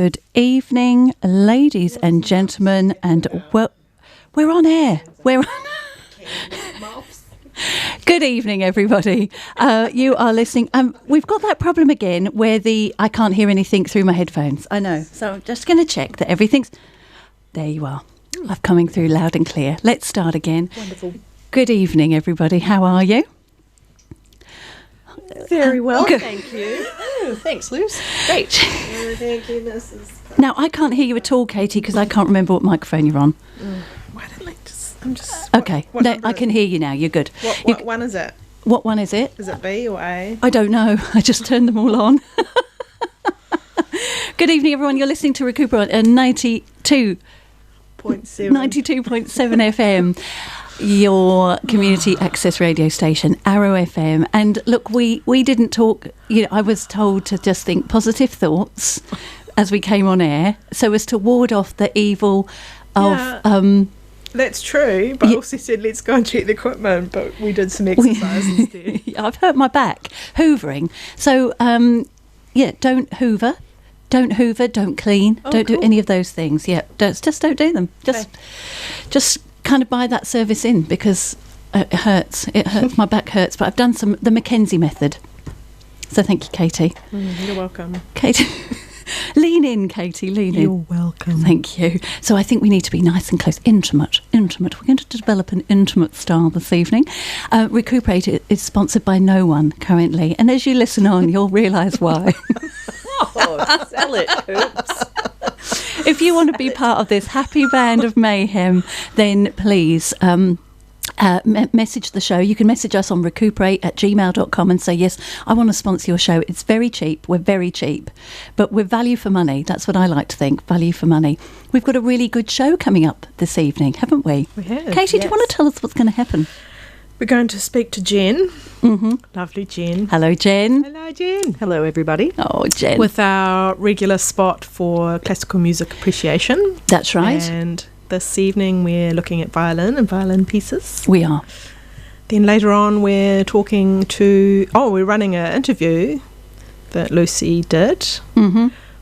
Good evening, ladies and gentlemen, and well, we're on air. Good evening, everybody. You are listening. We've got that problem again where I can't hear anything through my headphones. I know. So I'm just going to check that everything's... There you are. I'm coming through loud and clear. Let's start again. Wonderful. Good evening, everybody. How are you? Very well, Good. thank you. Oh, thanks, Luce. Great. Thank you, Mrs. Now, I can't hear you at all, Katie, because I can't remember what microphone you're on. Why don't I just... I'm just... Okay. No, I can hear you now. You're good. What one is it? What one is it? Is it B or A? I don't know. I just turned them all on. Good evening, everyone. You're listening to ReCooper8 at 92.7 FM, your community access radio station, Arrow FM. And look, we didn't talk, I was told to just think positive thoughts as we came on air, so as to ward off the evil of... That's true, but I also said let's go and check the equipment, but we did some exercise instead. I've hurt my back hoovering. So, don't hoover. Don't hoover, don't clean, don't do any of those things. Yeah, just don't do them. Just kind of buy that service in because it hurts. It hurts. My back hurts, but I've done the Mackenzie method. So thank you, Katie. You're welcome. Katie, lean in, Katie, lean in. You're welcome. Thank you. So I think we need to be nice and close, intimate. We're going to develop an intimate style this evening. ReCooper8 is sponsored by no one currently, and as you listen on, you'll realise why. Oh, sell it. Oops. If you want to be part of this happy band of mayhem, then please message the show. You can message us on ReCooper8@gmail.com and say, yes, I want to sponsor your show. It's very cheap. We're very cheap. But we're value for money. That's what I like to think, value for money. We've got a really good show coming up this evening, haven't we? We have. Katie, do you want to tell us what's going to happen? We're going to speak to Jen. Mm-hmm. Lovely Jen. Hello, Jen. Hello, Jen. Hello, everybody. Oh, Jen. With our regular spot for classical music appreciation. That's right. And this evening we're looking at violin and violin pieces. We are. Then later on we're talking to... we're running an interview that Lucy did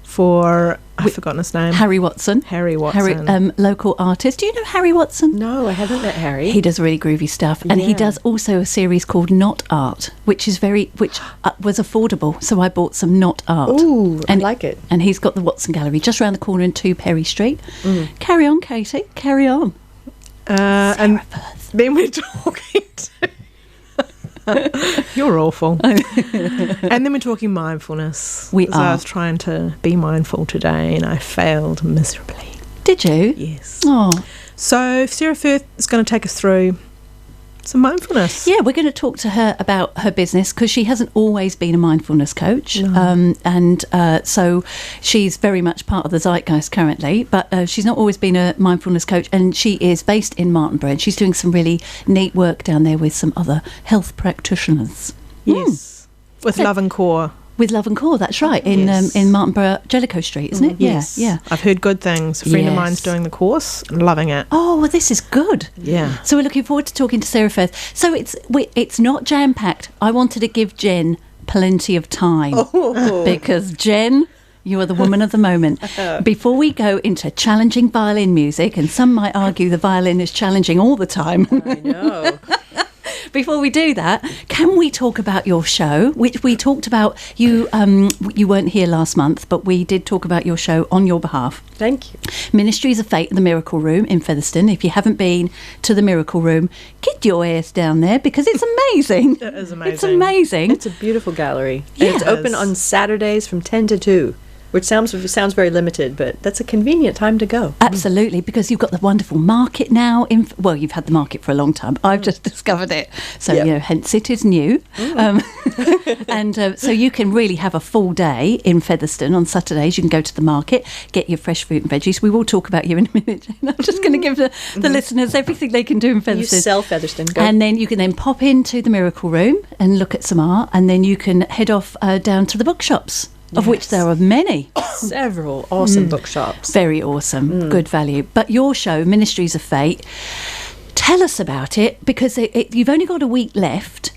for... I've forgotten his name. Harry Watson. Harry Watson. Local artist. Do you know Harry Watson? No, I haven't met Harry. He does really groovy stuff, and he does also a series called Not Art, which was affordable. So I bought some Not Art. Ooh, I like it. And he's got the Watson Gallery just around the corner in 2 Perry Street. Carry on, Katie. Carry on. And then we're talking to... You're awful. And then we're talking mindfulness. We are. I was trying to be mindful today and I failed miserably. Did you? Yes. Oh. So Sarah Firth is going to take us through some mindfulness. Yeah, we're going to talk to her about her business because she hasn't always been a mindfulness coach. No. So she's very much part of the zeitgeist currently, but she's not always been a mindfulness coach, and she is based in Martinborough, and she's doing some really neat work down there with some other health practitioners. Yes. With Love and Core. With Love and Core, that's right, in Martinborough, Jellicoe Street, isn't it? Yes. Yeah. I've heard good things. A friend of mine's doing the course, loving it. Oh, well, this is good. Yeah. So we're looking forward to talking to Sarah Firth. So it's not jam-packed. I wanted to give Jen plenty of time because Jen... You are the woman of the moment. Before we go into challenging violin music, and some might argue the violin is challenging all the time. I know. Before we do that, can we talk about your show, which we talked about? You weren't here last month, but we did talk about your show on your behalf. Thank you. Ministries of Fate, the Miracle Room in Featherston. If you haven't been to the Miracle Room, get your ass down there because it's amazing. It is amazing. It's amazing. It's a beautiful gallery. Yeah. And it's open on Saturdays from 10 to 2. Which sounds very limited, but that's a convenient time to go. Absolutely, because you've got the wonderful market now. You've had the market for a long time. I've just discovered it. So, hence it is new. So you can really have a full day in Featherston on Saturdays. You can go to the market, get your fresh fruit and veggies. We will talk about you in a minute, Jane. I'm just going to give the listeners everything they can do in Featherston. You sell Featherston. Go. And then you can then pop into the Miracle Room and look at some art, and then you can head off down to the bookshops. Of which there are many. Several awesome bookshops. Very awesome. Good value. But your show, Ministries of Fate, tell us about it, because you've only got a week left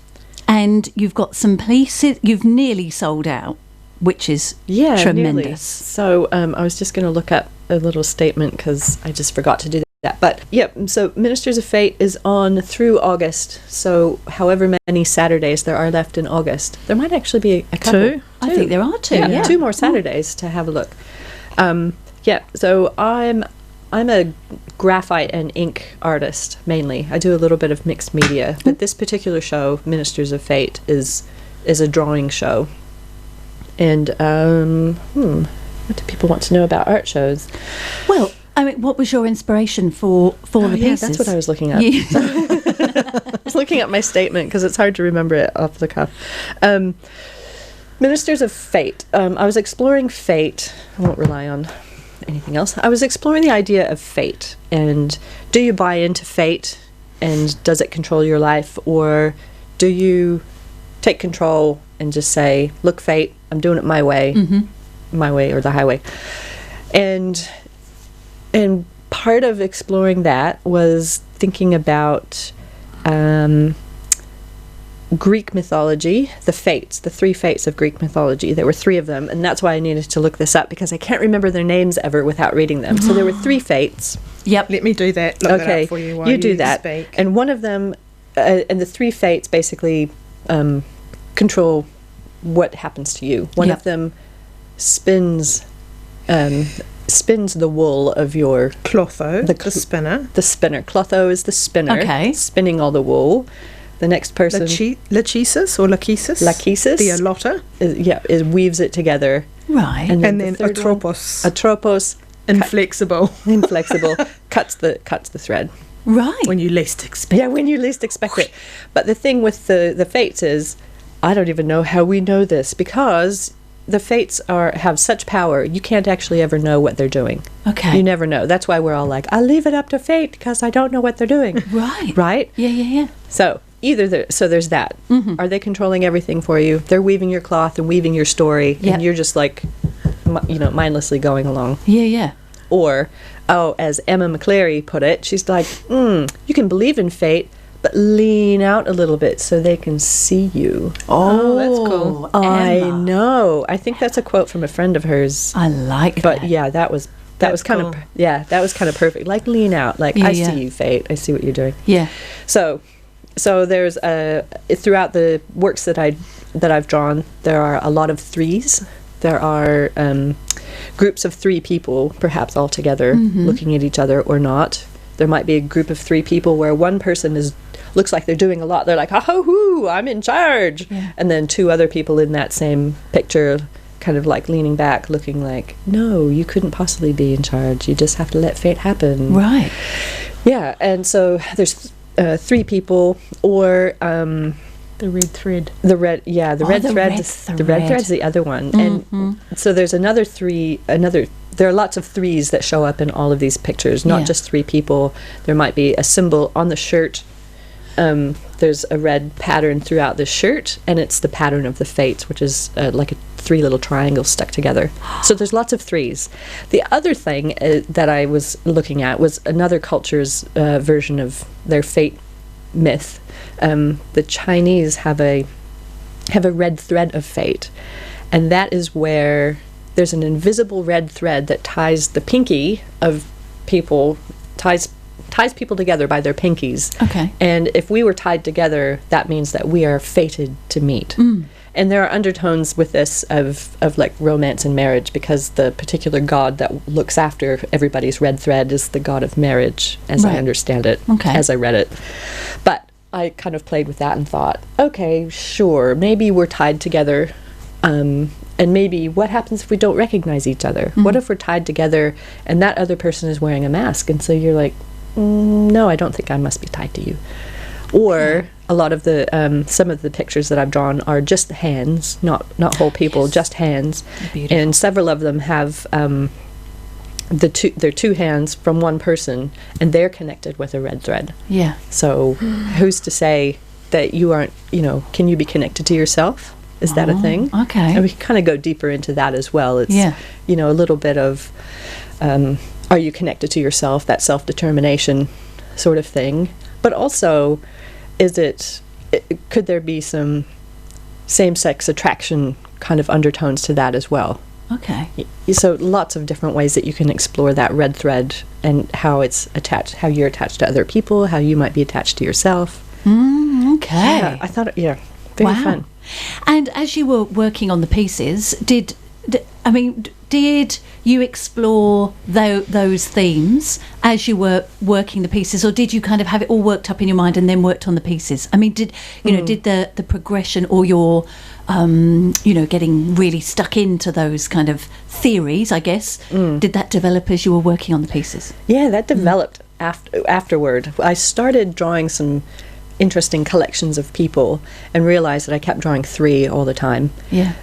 and you've got some pieces. You've nearly sold out, which is Yeah, tremendous. nearly. So I was just going to look up a little statement because I just forgot to do that. But so Ministers of Fate is on through August. So however many Saturdays there are left in August, there might actually be a couple. Two? I think there are two. Yeah, Yeah. 2 more Saturdays to have a look. So I'm a graphite and ink artist mainly. I do a little bit of mixed media, but this particular show, Ministers of Fate, is a drawing show. And what do people want to know about art shows? Well, I mean, what was your inspiration for the pieces? That's what I was looking at. Yeah. I was looking at my statement because it's hard to remember it off the cuff. Ministers of Fate. I was exploring fate. I won't rely on anything else. I was exploring the idea of fate, and do you buy into fate, and does it control your life, or do you take control and just say, look, fate, I'm doing it my way, my way or the highway. And part of exploring that was thinking about Greek mythology, the fates, the 3 fates of Greek mythology. There were 3 of them, and that's why I needed to look this up, because I can't remember their names ever without reading them. So there were 3 fates. Yep. Let me do that. Look that up for you while you do that. speak. And one of them, and the 3 fates basically control what happens to you. One of them spins the wool of your Clotho, the spinner. The spinner. Clotho is the spinner. Okay. Spinning all the wool. The next person, Lachesis or Lachesis. Lachesis. The alotta. Weaves it together. Right. And then the third Atropos. one, Atropos. Inflexible. Cuts the thread. Right. When you least expect. Yeah, when you least expect it. But the thing with the fates is, I don't even know how we know this, because the fates have such power, you can't actually ever know what they're doing. Okay. You never know. That's why we're all like, I'll leave it up to fate because I don't know what they're doing. Right. Right? Yeah. So there's that. Are they controlling everything for you? They're weaving your cloth and weaving your story, and you're just like, mindlessly going along. Yeah. Or, as Emma McCleary put it, she's like, you can believe in fate, but lean out a little bit so they can see you. Oh, that's cool. I Emma. know. I think that's a quote from a friend of hers. I like that. But yeah, that was kind of that was kind of perfect. Like, lean out. Like, I see you, fate. I see what you're doing. Yeah. So there's throughout the works that I've drawn, there are a lot of 3s. There are groups of 3 people, perhaps all together, looking at each other or not. There might be a group of 3 people where one person looks like they're doing a lot. They're like, hoo, I'm in charge. Yeah. And then 2 other people in that same picture kind of like leaning back, looking like, no, you couldn't possibly be in charge. You just have to let fate happen. Right. Yeah, and so there's 3 people, or The red thread. the red the thread. red The red thread. thread's the other one, and so there's another 3. There are lots of 3s that show up in all of these pictures, not just 3 people. There might be a symbol on the shirt. There's a red pattern throughout the shirt, and it's the pattern of the fates, which is like 3 little triangles stuck together. So there's lots of 3s. The other thing that I was looking at was another culture's version of their fate myth. The Chinese have a red thread of fate, and that is where there's an invisible red thread that ties the pinky of people, ties people together by their pinkies. Okay. And if we were tied together, that means that we are fated to meet. And there are undertones with this of like romance and marriage, because the particular god that looks after everybody's red thread is the god of marriage, as I understand it, as I read it. But I kind of played with that and thought, okay, sure, maybe we're tied together, and maybe what happens if we don't recognize each other? What if we're tied together and that other person is wearing a mask, and so you're like, no, I don't think I must be tied to you. Or a lot of the some of the pictures that I've drawn are just hands, not whole people, just hands. Beautiful. And several of them have they're 2 hands from one person, and they're connected with a red thread. Yeah. So who's to say that you aren't, can you be connected to yourself? Is that a thing? Okay. And we can kind of go deeper into that as well. It's, Yeah. a little bit of, are you connected to yourself, that self-determination sort of thing. But also, could there be some same-sex attraction kind of undertones to that as well. Okay. So lots of different ways that you can explore that red thread and how it's attached, how you're attached to other people, how you might be attached to yourself. Okay. Yeah, I thought, very fun. And as you were working on the pieces, did you explore those themes as you were working the pieces, or did you kind of have it all worked up in your mind and then worked on the pieces? I mean, did the progression, or your getting really stuck into those kind of theories, I guess, did that develop as you were working on the pieces? Yeah, that developed afterward. I started drawing some interesting collections of people and realized that I kept drawing 3 all the time. Yeah.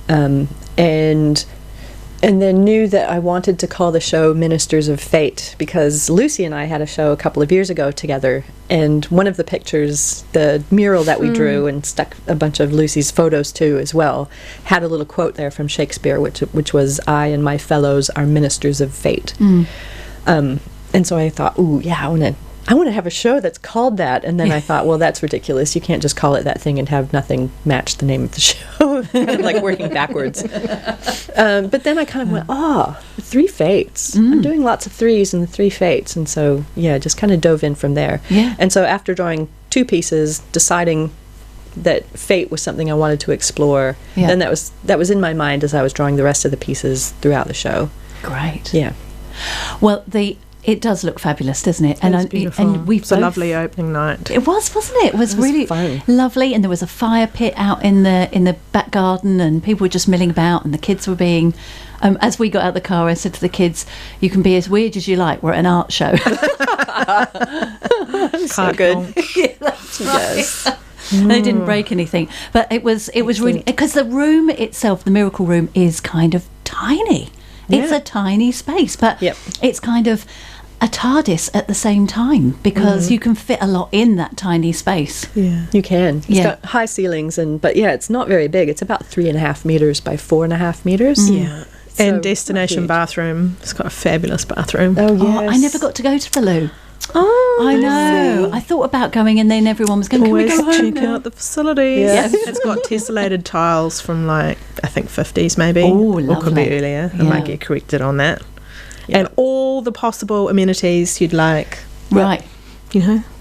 And then knew that I wanted to call the show Ministers of Fate, because Lucy and I had a show a couple of years ago together, and one of the pictures, the mural that we drew and stuck a bunch of Lucy's photos to as well, had a little quote there from Shakespeare, which was, "I and my fellows are ministers of fate." And so I thought, ooh, yeah, I want to have a show that's called that. And then I thought, well, that's ridiculous. You can't just call it that thing and have nothing match the name of the show. Kind of like working backwards. But then I kind of went, 3 fates. I'm doing lots of 3s and the 3 fates. And so, yeah, just kind of dove in from there. Yeah. And so after drawing 2 pieces, deciding that fate was something I wanted to explore, then that was in my mind as I was drawing the rest of the pieces throughout the show. Great. Yeah. Well, it does look fabulous, doesn't it? It's beautiful. And we've a lovely opening night. It was, wasn't it? It was really fun. Lovely, and there was a fire pit out in the back garden, and people were just milling about, and the kids were being. As we got out of the car, I said to the kids, "You can be as weird as you like. We're at an art show." So good. Yeah, that's right. Yes. They didn't break anything, but it was really, because the room itself, the Miracle Room, is kind of tiny. It's a tiny space, but it's kind of a TARDIS at the same time, because you can fit a lot in that tiny space. Yeah, you can. It's got high ceilings, but it's not very big. It's about 3.5 meters by 4.5 meters. Yeah. So and destination bathroom. It's got a fabulous bathroom. Oh, yes. I never got to go to the loo. Oh, I know. I thought about going, and then everyone was going, "Can we always go home check now?" out the facilities. Yeah. It's got tessellated tiles from I think 50s maybe. Oh, or could be lovely. earlier. I Yeah. might get corrected on that. And all the possible amenities you'd like. Right.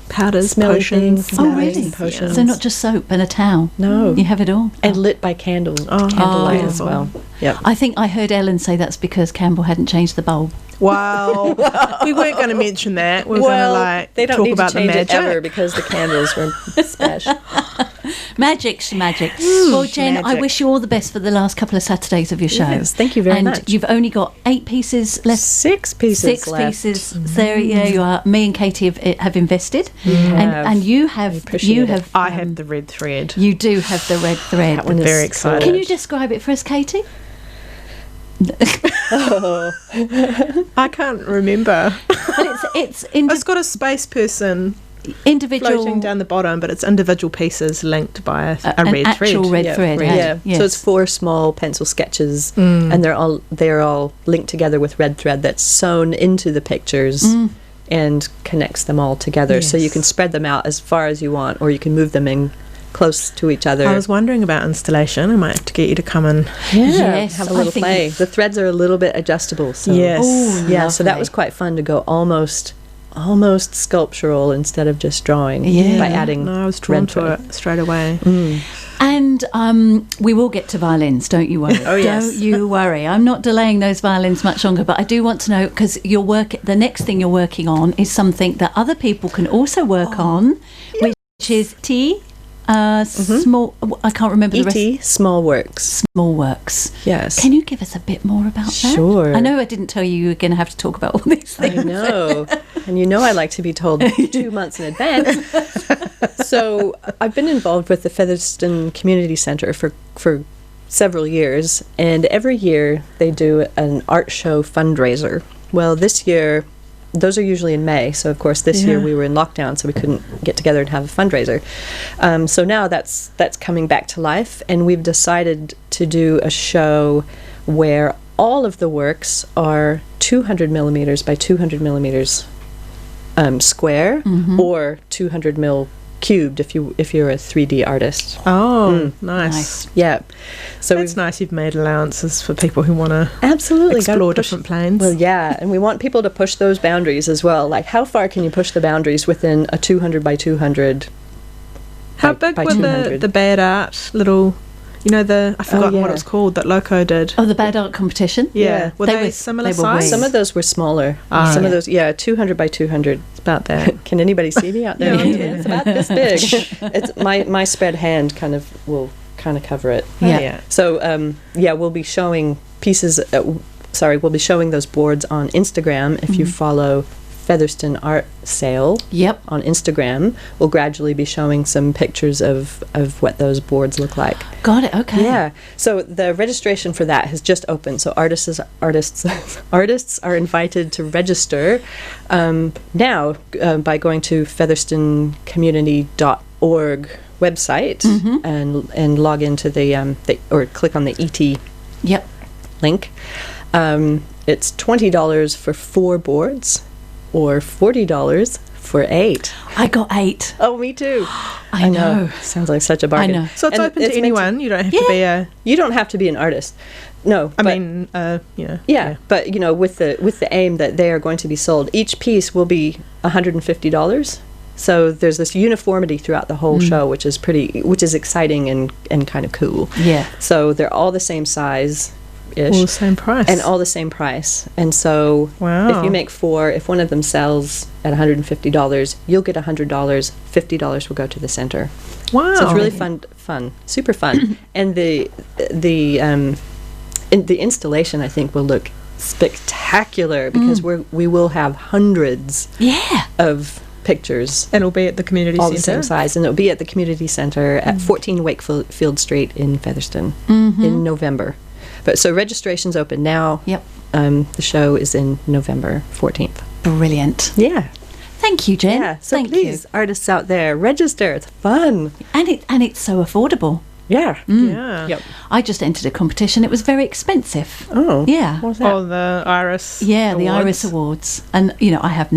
Powders, Smelly potions. things. Oh, Smellies really? and potions. So not just soap and a towel. No. You have it all. And lit by candlelight as beautiful. well. Yep. I think I heard Ellen say that's because Campbell hadn't changed the bulb. Wow. We weren't going to mention that. We were going to they don't talk need about to change the it magic. ever because the candles were special. Magic's magic. Well, Jen, I magic. wish you all the best for the last couple of Saturdays of your show. Yes, thank you very much. And you've only got 8 pieces left. 6 pieces 6 left. pieces. There you are. Me and Katie have invested, have. and you have. appreciate You it. have. I have the red thread. You do have the red thread. That one is very so excited. Can good. you describe it for us, Katie? I can't remember. But it's It's got a space person individual. floating down the bottom, but it's individual pieces linked by a an red actual thread. red thread. Yeah. Yes. So it's 4 small pencil sketches, and they're all linked together with red thread that's sewn into the pictures and connects them all together. So you Yes. can spread them out as far as you want, or you can move them in close to each other. I was wondering about installation. I might have to get you to come and Yes, have a I little think play. The threads are a little bit adjustable. So Yes. Oh, yeah. So that lovely. was quite fun to go almost sculptural instead of just drawing. Yeah. By adding. No, I was drawn red to thread. it straight away. And we will get to violins, don't you worry. Oh, yes. Don't you worry. I'm not delaying those violins much longer, but I do want to know, because the next thing you're working on is something that other people can also work on, which is small. I can't remember the rest. E.T. Small Works. Small Works. Yes. Can you give us a bit more about that? Sure. I know I didn't tell you were going to have to talk about all these things. I know. And I like to be told 2 months in advance. So I've been involved with the Featherston Community Centre for several years, and every year they do an art show fundraiser. Well, this year, those are usually in May, so of course this year we were in lockdown, so we couldn't get together and have a fundraiser. So now that's coming back to life, and we've decided to do a show where all of the works are 200 millimeters by 200 millimeters square, or 200 mil cubed if you're a 3D artist. Oh, nice. Yeah. So It's nice you've made allowances for people who want to absolutely explore different planes. Well, yeah, and we want people to push those boundaries as well. Like, how far can you push the boundaries within a 200 by 200? How big were the bad art little? You know, I forgot what it was called that Loco did. Oh, the bad art competition? Yeah. Were they similar size? Some of those were smaller. Some of those, 200 by 200. It's about that. Can anybody see me out there? It's about this big. It's my spread hand will cover it. Yeah. So, we'll be showing pieces. We'll be showing those boards on Instagram. If you follow Featherston Art Sale on Instagram, we'll gradually be showing some pictures of what those boards look like. Got it. Okay. Yeah. So the registration for that has just opened. So artists are invited to register now by going to featherstoncommunity.org website and log into or click on the ET link. It's $20 for 4 boards. Or $40 for 8. I got 8. Oh, me too. I know. Sounds like such a bargain. I know. So it's open to anyone. You don't have to be You don't have to be an artist. No. But with the aim that they are going to be sold, each piece will be $150. So there's this uniformity throughout the whole show, which is exciting and kind of cool. Yeah. So they're all the same size. All the same price. And all the same price. And so if you make 4, if one of them sells at $150, you'll get $100. $50 will go to the center. Wow. So it's really fun, super fun. And the installation, I think, will look spectacular because we will have hundreds of pictures. And it'll be at the community all centre. The same size. And it'll be at the community centre at 14 Wakefield Street in Featherston in November. But so registration's open now. Yep. The show is in November 14th. Brilliant. Yeah. Thank you, Jen. Yeah. So please, artists out there, register. It's fun. And it's so affordable. Yeah. Yeah. Yep. I just entered a competition. It was very expensive. Oh. Yeah. What was that? Oh, the Iris. Yeah, Awards. the Iris Awards. And I have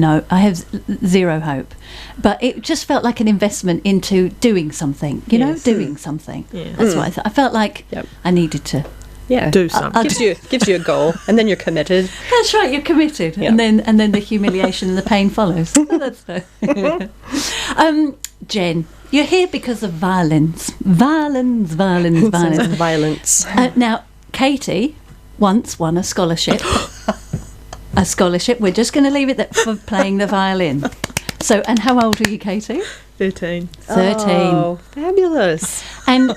zero hope. But it just felt like an investment into doing something. Doing something. Yeah. That's what I felt like. I needed to. Yeah, do something. Gives you a goal, and then you're committed. That's right, you're committed, and then the humiliation and the pain follows. That's fair. Jen, you're here because of violins. Violins. Now, Katie once won a scholarship. We're just going to leave it there for playing the violin. So, and how old are you, Katie? 13. 13. Oh, fabulous! And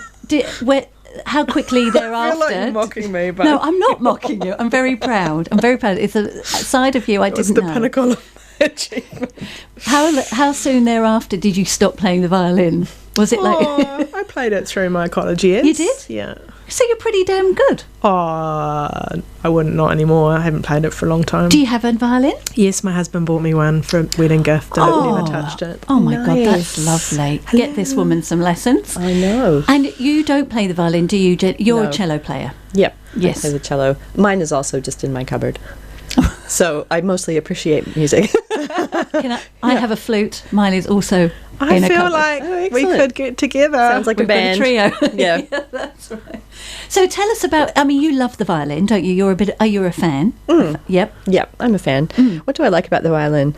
how quickly thereafter... I feel like you're mocking me, but... No, I'm not mocking you. I'm very proud. It's a side of you I didn't know. It's the pinnacle of my achievement. How soon thereafter did you stop playing the violin? Was it I played it through my college years. You did? Yeah. So you're pretty damn good. I wouldn't, not anymore. I haven't played it for a long time. Do you have a violin? Yes, my husband bought me one for a wedding gift and I've never touched it. Oh my God, that's lovely. Hello. Get this woman some lessons. I know. And you don't play the violin, do you? You're a cello player. Yep. Yes. I play the cello. Mine is also just in my cupboard. So I mostly appreciate music. I have a flute. Mine is also I in a feel cupboard. like we could get together. Sounds like a band. A trio. Yeah. That's right. So tell us about, you love the violin, don't you? You're a fan. Yep. Yep, I'm a fan. What do I like about the violin?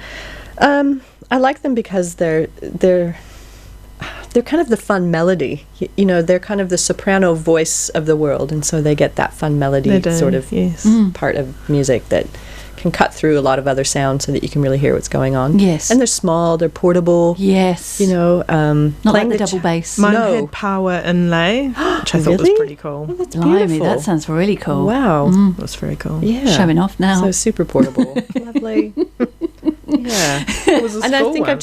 I like them because they're kind of the fun melody. They're kind of the soprano voice of the world, and so they get that fun melody sort of part of music that can cut through a lot of other sounds so that you can really hear what's going on. Yes. And they're small, they're portable. Yes. Not like the double bass. Mine had power inlay, which I thought was pretty cool. Oh, that's Blimey, beautiful. that sounds really cool. Wow. That was very cool. Yeah. Showing off now. So super portable. Lovely. Yeah. It was a school and I think one.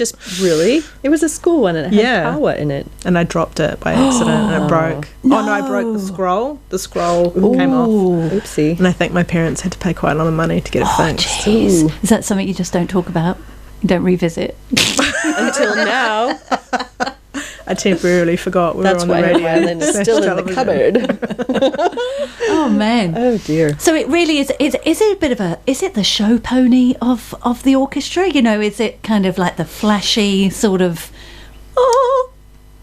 it was a school one and it had power in it. And I dropped it by accident and it broke. No. Oh no, I broke the scroll. The scroll came off. Oopsie. And I think my parents had to pay quite a lot of money to get it fixed. Jeez. Is that something you just don't talk about? You don't revisit? Until now. I temporarily forgot we were on the radio. That's why the violin is still in the cupboard. Oh man. Oh dear. So it really is it a bit of is it the show pony of the orchestra? Is it kind of like the flashy sort of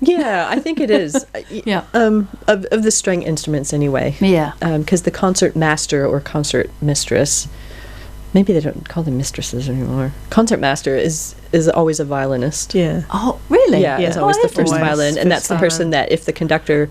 Yeah, I think it is. Yeah. Of the string instruments anyway. Yeah. Because the concert master or concert mistress, maybe they don't call them mistresses anymore. Concert master is always a violinist. Yeah. Oh, really? Yeah, it's always the first always violin, and that's the first person that if the conductor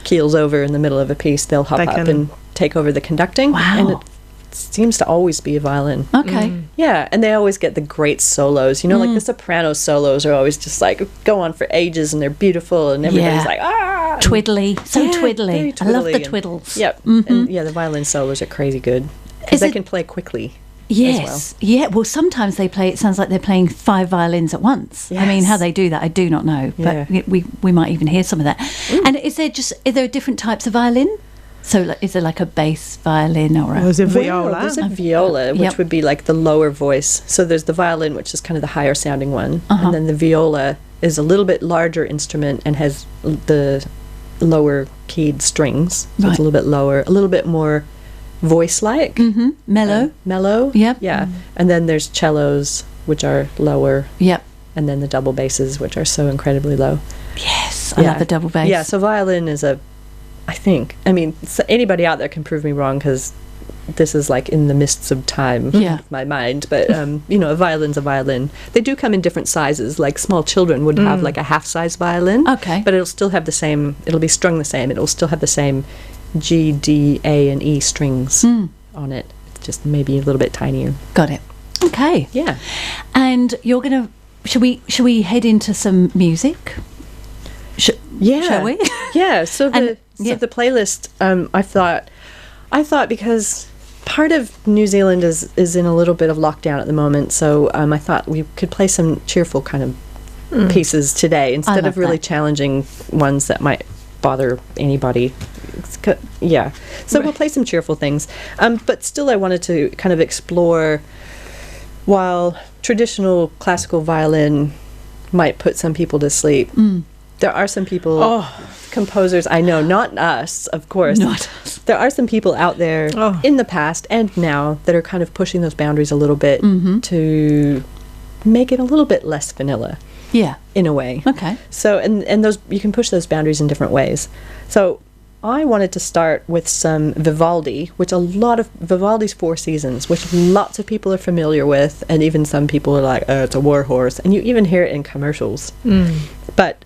keels over in the middle of a piece, they'll hop They up can- and take over the conducting. Wow. And it seems to always be a violin. Okay. Yeah, and they always get the great solos. You know, like the soprano solos are always just like go on for ages, and they're beautiful, and everybody's Yeah. like ah, Twiddly. So Yeah, twiddly. very I love the twiddly and- twiddles. Yep, and yeah, the violin solos are crazy good Is because they it- can play quickly. Yes. Yeah. Well, sometimes they play. It sounds like they're playing 5 violins at once. I mean, Yes. how they do that, I do not know. But Yeah. we might even hear some of that. And is there different types of violin? So, like, is there like a bass violin or a? Was it Well, viola? there's a viola, which Yep. would be like the lower voice. So there's the violin, which is kind of the higher sounding one, Uh-huh. and then the viola is a little bit larger instrument and has the lower keyed strings. So Right. it's a little bit lower, a little bit more voice-like, Mm-hmm. Mellow. mellow. Yep. Yeah, and then there's cellos, which are lower, Yep. and then the double basses, which are so incredibly low. Yes. I Yeah. love a double bass. Yeah, so violin is I mean, so anybody out there can prove me wrong because this is like in the mists of time, Yeah. my mind. But, you know, a violin's a violin. They do come in different sizes. Like small children would have like a half-size violin. Okay. But it'll still have the same, it'll be strung the same. It'll still have the same G, D, A, and E strings on it. It's just maybe a little bit tinier. Got it. Okay. Yeah. And you're gonna. Should we head into some music? Yeah. Shall we? Yeah. So And- yeah. the playlist. I thought because part of New Zealand is in a little bit of lockdown at the moment, so I thought we could play some cheerful kind of pieces today instead love of really that. challenging ones that might bother anybody. Yeah. So we'll play some cheerful things, but still, I wanted to kind of explore. While traditional classical violin might put some people to sleep, there are some people, composers, I know, not us, of course. Not us. There are some people out there in the past and now that are kind of pushing those boundaries a little bit to make it a little bit less vanilla Yeah. in a way. Okay. So, and those, you can push those boundaries in different ways. So, I wanted to start with some Vivaldi, which a lot of Vivaldi's Four Seasons, which lots of people are familiar with, and even some people are like, it's a war horse, and you even hear it in commercials. But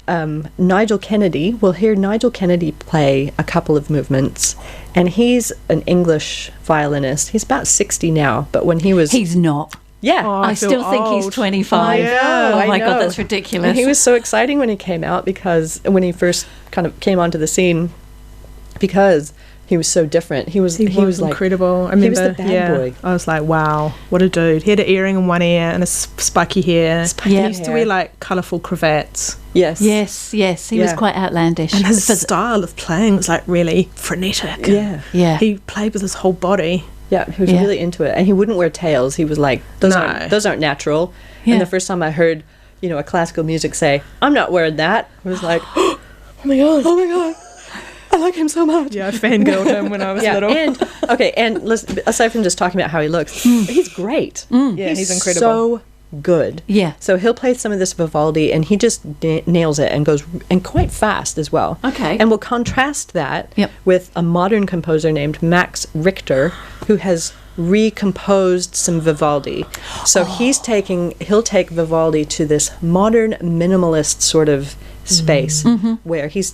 Nigel Kennedy, we'll hear Nigel Kennedy play a couple of movements, and he's an English violinist. He's about 60 now, but when he was... He's not. yeah. Oh, I feel still think he's old. 25. I know, Oh I my God, know. that's ridiculous. And he was so exciting when he came out because when he first kind of came onto the scene, because he was so different. He was like incredible. I he was remember, the bad boy. I was like, wow, what a dude. He had an earring in one ear and a spiky hair. Spiky Yeah. He used to wear like colourful cravats. Yes. Yes, yes, he was Yeah. quite outlandish. And his For- style of playing was like really frenetic. Yeah. yeah. He played with his whole body. Yeah, he was Yeah. really into it, and he wouldn't wear tails. He was like, "Those No. aren't natural." Yeah. And the first time I heard, you know, a classical music say, "I'm not wearing that," I was like, "Oh my god, I like him so much." Yeah, I fangirled him when I was Yeah, little. and okay, and listen, aside from just talking about how he looks, he's great. Yeah, he's incredible. So good. Yeah. So he'll play some of this Vivaldi, and he just nails it and goes and quite fast as well. Okay. And we'll contrast that Yep. with a modern composer named Max Richter, who has recomposed some Vivaldi. So he'll take Vivaldi to this modern minimalist sort of space where he's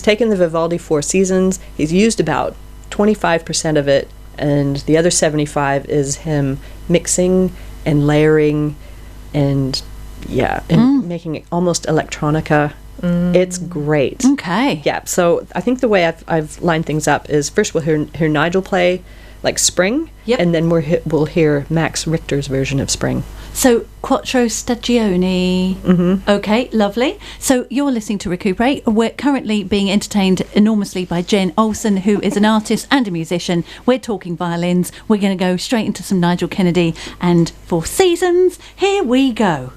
taken the Vivaldi Four Seasons. He's used about 25% of it, and the other 75 is him mixing and layering and making it almost electronica. It's great. Okay. Yeah, so I think the way I've lined things up is first we'll hear Nigel play like Spring, Yep. and then we'll hear Max Richter's version of Spring. So, Quattro Stagioni. Okay, lovely. So, you're listening to ReCooper8. We're currently being entertained enormously by Jen Olsen, who is an artist and a musician. We're talking violins. We're going to go straight into some Nigel Kennedy and Four Seasons. Here we go.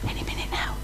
Any minute now.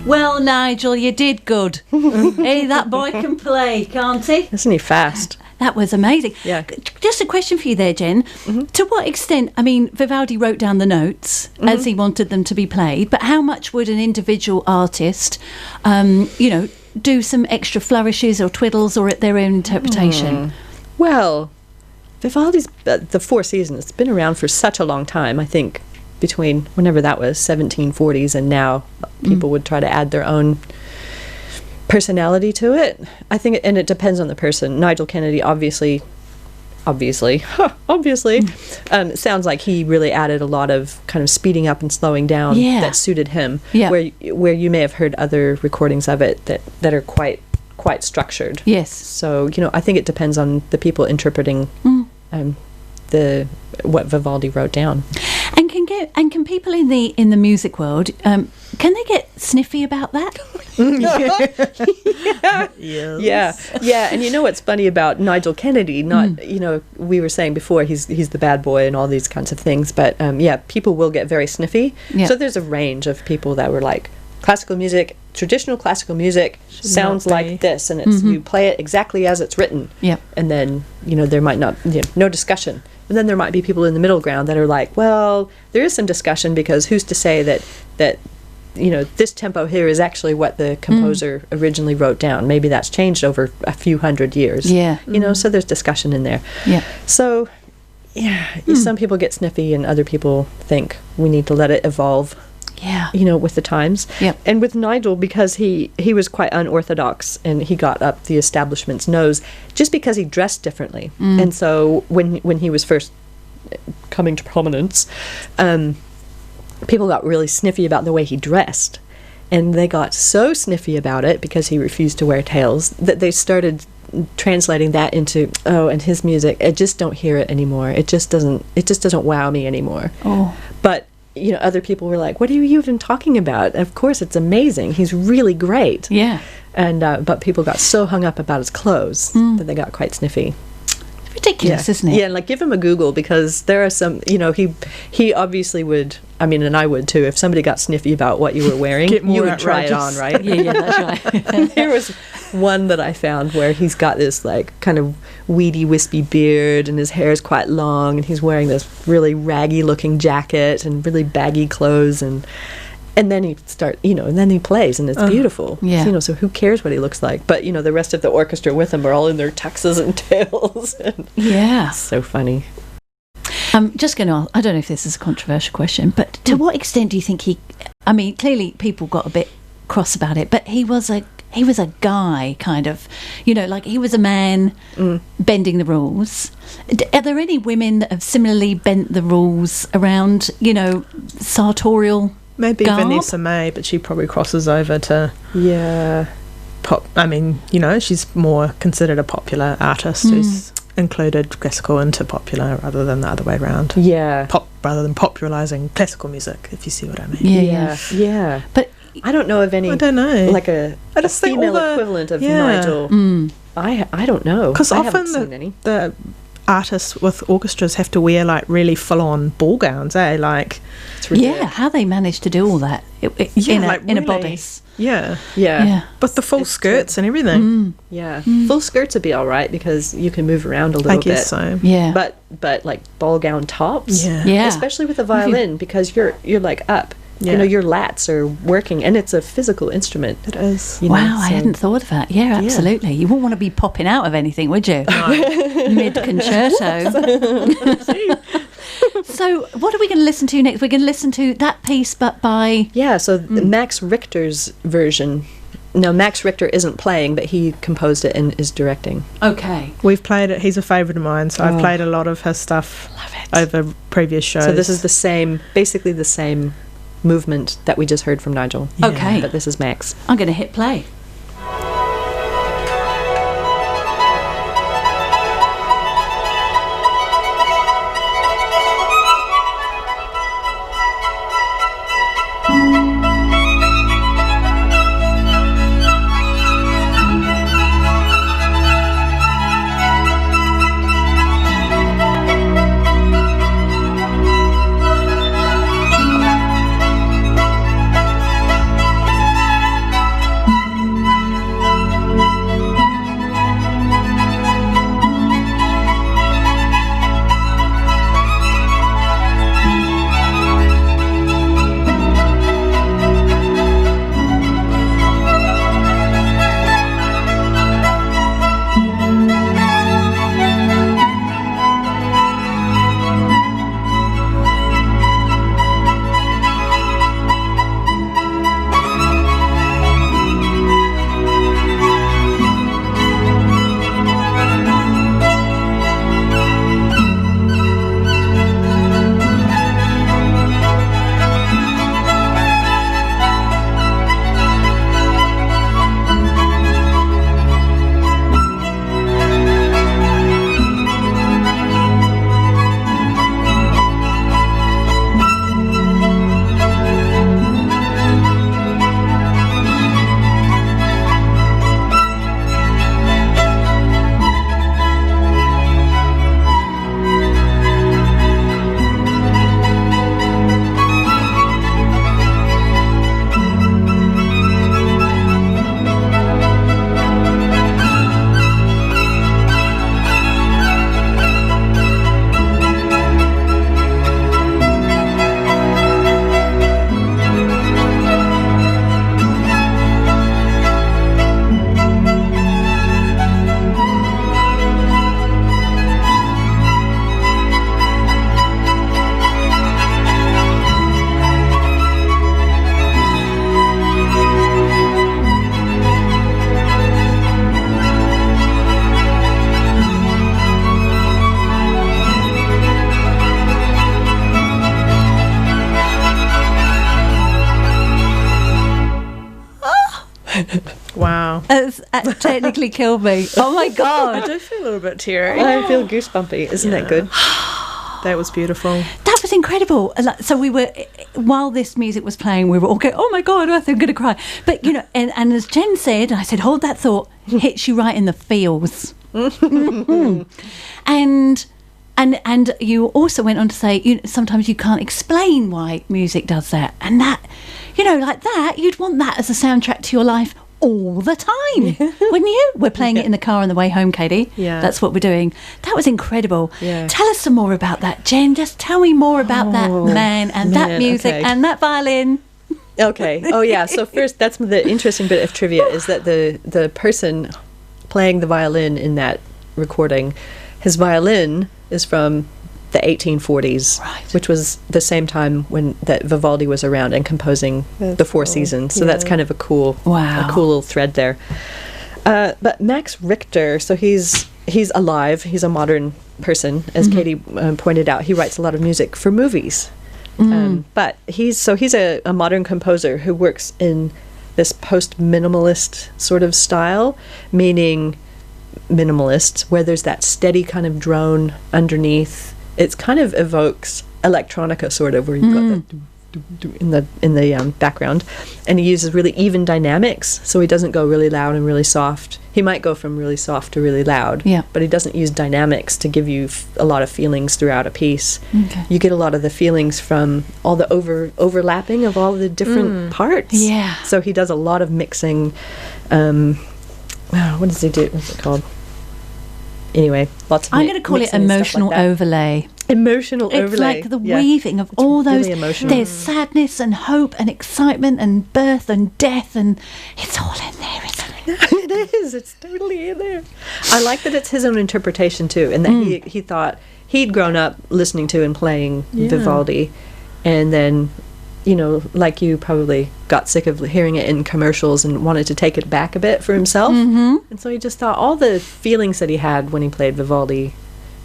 Well, Nigel, you did good. Hey, that boy can play, can't he? Isn't he fast? That was amazing. Yeah. Just a question for you there, Jen. To what extent, I mean, Vivaldi wrote down the notes as he wanted them to be played, but how much would an individual artist, do some extra flourishes or twiddles or at their own interpretation? Well, Vivaldi's the Four Seasons, it's been around for such a long time. I think between whenever that was, 1740s, and now people would try to add their own personality to it. I think, and it depends on the person. Nigel Kennedy, obviously, it sounds like he really added a lot of kind of speeding up and slowing down that suited him. Yeah. Where you may have heard other recordings of it that are quite structured. Yes. So I think it depends on the people interpreting what Vivaldi wrote down. And can people in the music world can they get sniffy about that? Yeah. And what's funny about Nigel Kennedy? We were saying before he's the bad boy and all these kinds of things, but people will get very sniffy. Yeah. So there's a range of people that were like, classical music, traditional classical music sounds like this, and it's you play it exactly as it's written. Yeah. And then there might not no discussion. And then there might be people in the middle ground that are like, well, there is some discussion because who's to say that this tempo here is actually what the composer originally wrote down. Maybe that's changed over a few hundred years. Yeah. So there's discussion in there. Yeah. So, some people get sniffy and other people think we need to let it evolve. Yeah. With the times. Yep. And with Nigel, because he was quite unorthodox and he got up the establishment's nose just because he dressed differently. And so when he was first coming to prominence, people got really sniffy about the way he dressed. And they got so sniffy about it because he refused to wear tails that they started translating that into, and his music, I just don't hear it anymore. It just doesn't wow me anymore. Oh. But other people were like, what are you even talking about? Of course, it's amazing. He's really great. Yeah. And but people got so hung up about his clothes that they got quite sniffy. It's ridiculous, isn't it? Yeah, and give him a Google, because there are some, he obviously would, and I would too, if somebody got sniffy about what you were wearing, you would try it on, right? Yeah, that's right. And there was one that I found where he's got this kind of weedy, wispy beard, and his hair is quite long, and he's wearing this really raggy looking jacket and really baggy clothes, and then he and then he plays, and it's beautiful. Yeah. So who cares what he looks like? But the rest of the orchestra with him are all in their tuxes and tails. And it's so funny. I'm just going to, I don't know if this is a controversial question, but to what extent do you think clearly people got a bit cross about it, but he was a guy, kind of, he was a man bending the rules. Are there any women that have similarly bent the rules around, sartorial Maybe garb? Vanessa May, but she probably crosses over to pop. She's more considered a popular artist who's included classical into popular rather than the other way around. Yeah. Rather than popularising classical music, if you see what I mean. Yeah. But I don't know of any. I don't know. Like a female equivalent of Nigel. I don't know. Because often the artists with orchestras have to wear really full-on ball gowns, eh? How they manage to do all that in a bodice. Yeah. But the full skirts and everything. Full skirts would be all right because you can move around a little bit. I guess so. Yeah. But ball gown tops. Yeah. Especially with a violin, because you're up. Yeah. Your lats are working, and it's a physical instrument. It is. I hadn't thought of that. Yeah, absolutely. You wouldn't want to be popping out of anything, would you? No. Mid-concerto. So what are we going to listen to next? We're going to listen to that piece, but by... Yeah, so Max Richter's version. No, Max Richter isn't playing, but he composed it and is directing. Okay. We've played it. He's a favourite of mine, so I've played a lot of his stuff over previous shows. So this is basically the same movement that we just heard from Nigel. Yeah. Okay. But this is Max. I'm going to hit play. Wow. It's technically killed me. Oh my I God. do feel a little bit teary. I feel goosebumpy. Isn't that good? That was beautiful. That was incredible. So we were, while this music was playing, we were all going, oh my God, I think I'm going to cry. But, you know, and as Jen said, I said, hold that thought, hits you right in the feels. And you also went on to say, you know, sometimes you can't explain why music does that. And that, you know, like that, you'd want that as a soundtrack to your life all the time, wouldn't you? We're playing it in the car on the way home, Katie. Yeah. That's what we're doing. That was incredible. Yeah. Tell us some more about that, Jen. Just tell me more about that man and that music and that violin. Okay. Oh, yeah. So first, that's the interesting bit of trivia is that the person playing the violin in that recording, his violin is from the 1840s, Right. which was the same time when that Vivaldi was around and composing the Four Seasons. So that's kind of a cool little thread there. But Max Richter, so he's alive. He's a modern person, as Katie pointed out. He writes a lot of music for movies. But he's a modern composer who works in this post-minimalist sort of style, meaning minimalist, where there's that steady kind of drone underneath. It kind of evokes electronica, sort of, where you've got that in the background, and he uses really even dynamics, so he doesn't go really loud and really soft. He might go from really soft to really loud, but he doesn't use dynamics to give you a lot of feelings throughout a piece. Okay. You get a lot of the feelings from all the overlapping of all the different parts. Yeah. So he does a lot of mixing. What does he do? What's it called? Anyway, lots of I'm going to call it mixing and stuff emotional like that. overlay. Emotional It's overlay. like the weaving of all those. really emotional. There's sadness and hope and excitement and birth and death, and it's all in there, isn't it? It is. It's totally in there. I like that it's his own interpretation too, and that he thought he'd grown up listening to and playing Vivaldi, and then, you know, like you probably got sick of hearing it in commercials and wanted to take it back a bit for himself. And so he just thought all the feelings that he had when he played Vivaldi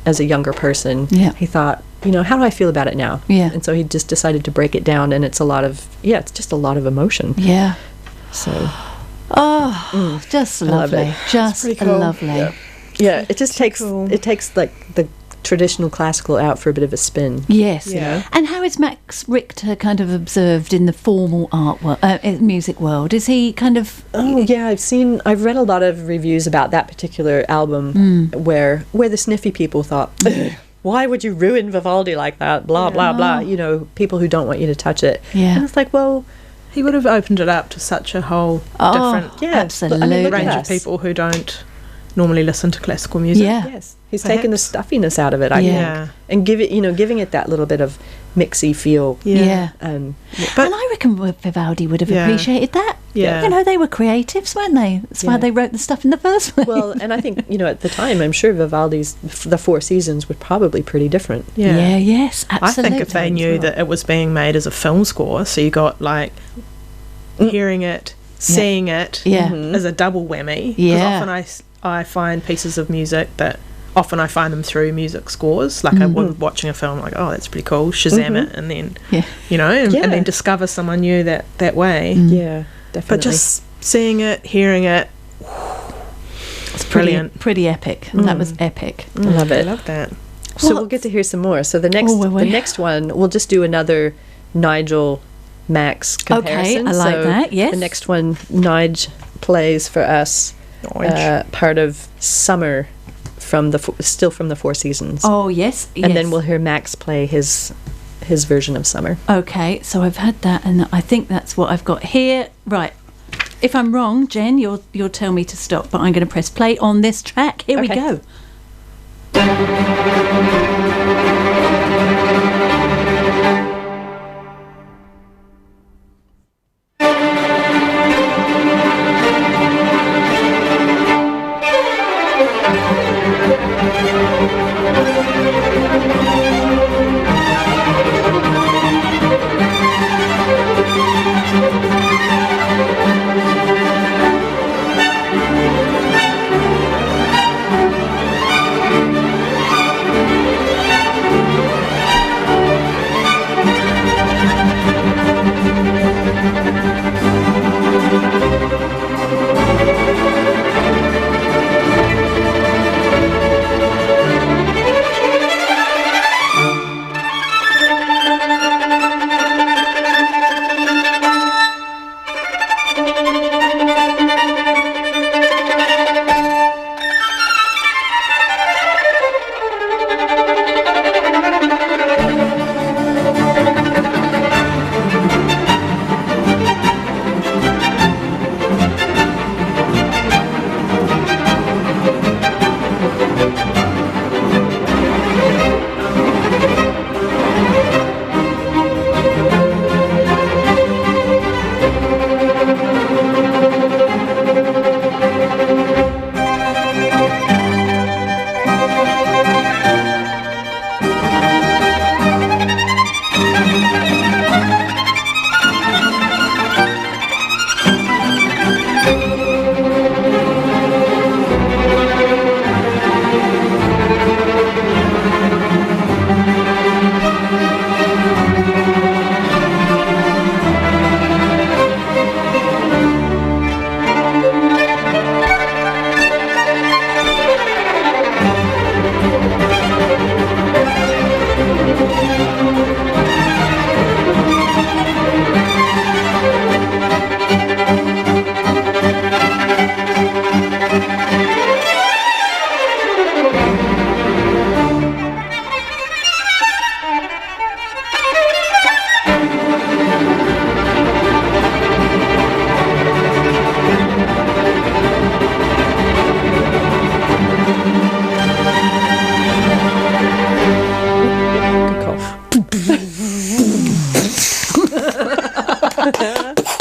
as a younger person, he thought, you know, how do I feel about it now? Yeah. And so he just decided to break it down, and it's a lot of, it's just a lot of emotion. Yeah. So, Just I love lovely. it. Just pretty cool. lovely. yeah, it just takes, cool. it takes like the traditional classical out for a bit of a spin. Yes. Yeah. And how is Max Richter kind of observed in the formal music world? Is he kind of... Oh yeah, I've read a lot of reviews about that particular album where the sniffy people thought, why would you ruin Vivaldi like that? Blah blah blah. You know, people who don't want you to touch it. Yeah. And it's like, well, He would have opened it up to such a whole different absolutely. I mean, look at range of us. people who don't normally listen to classical music. Yeah. Yes, he's taken the stuffiness out of it, I Yeah. think, and giving it that little bit of mixy feel. Yeah. But- and I reckon Vivaldi would have Yeah. appreciated that. Yeah. You know, they were creatives, weren't they? That's why Yeah. they wrote the stuff in the first place. Well, and I think, you know, at the time, I'm sure Vivaldi's The Four Seasons were probably pretty different. Yeah. Yes, I absolutely. think if they knew that it was being made as a film score, so you got like hearing it, seeing it as a double whammy. 'Cause Yeah. often I find pieces of music that often I find them through music scores. Like I would watching a film, like, oh, that's pretty cool. Shazam it, and then you know, and then discover someone new that way. Yeah, definitely. But just seeing it, hearing it, it's brilliant. Pretty epic. That was epic. I love I it. love that. So we'll get to hear some more. So the next one, we'll just do another Nigel Max comparison. I like So that, yes. The next one, Nige plays for us part of Summer from still from the Four Seasons. Oh, yes. And then we'll hear Max play his version of Summer. Okay, so I've had that, and I think that's what I've got here. Right. If I'm wrong, Jen, you'll tell me to stop, but I'm going to press play on this track. Here we Okay. go.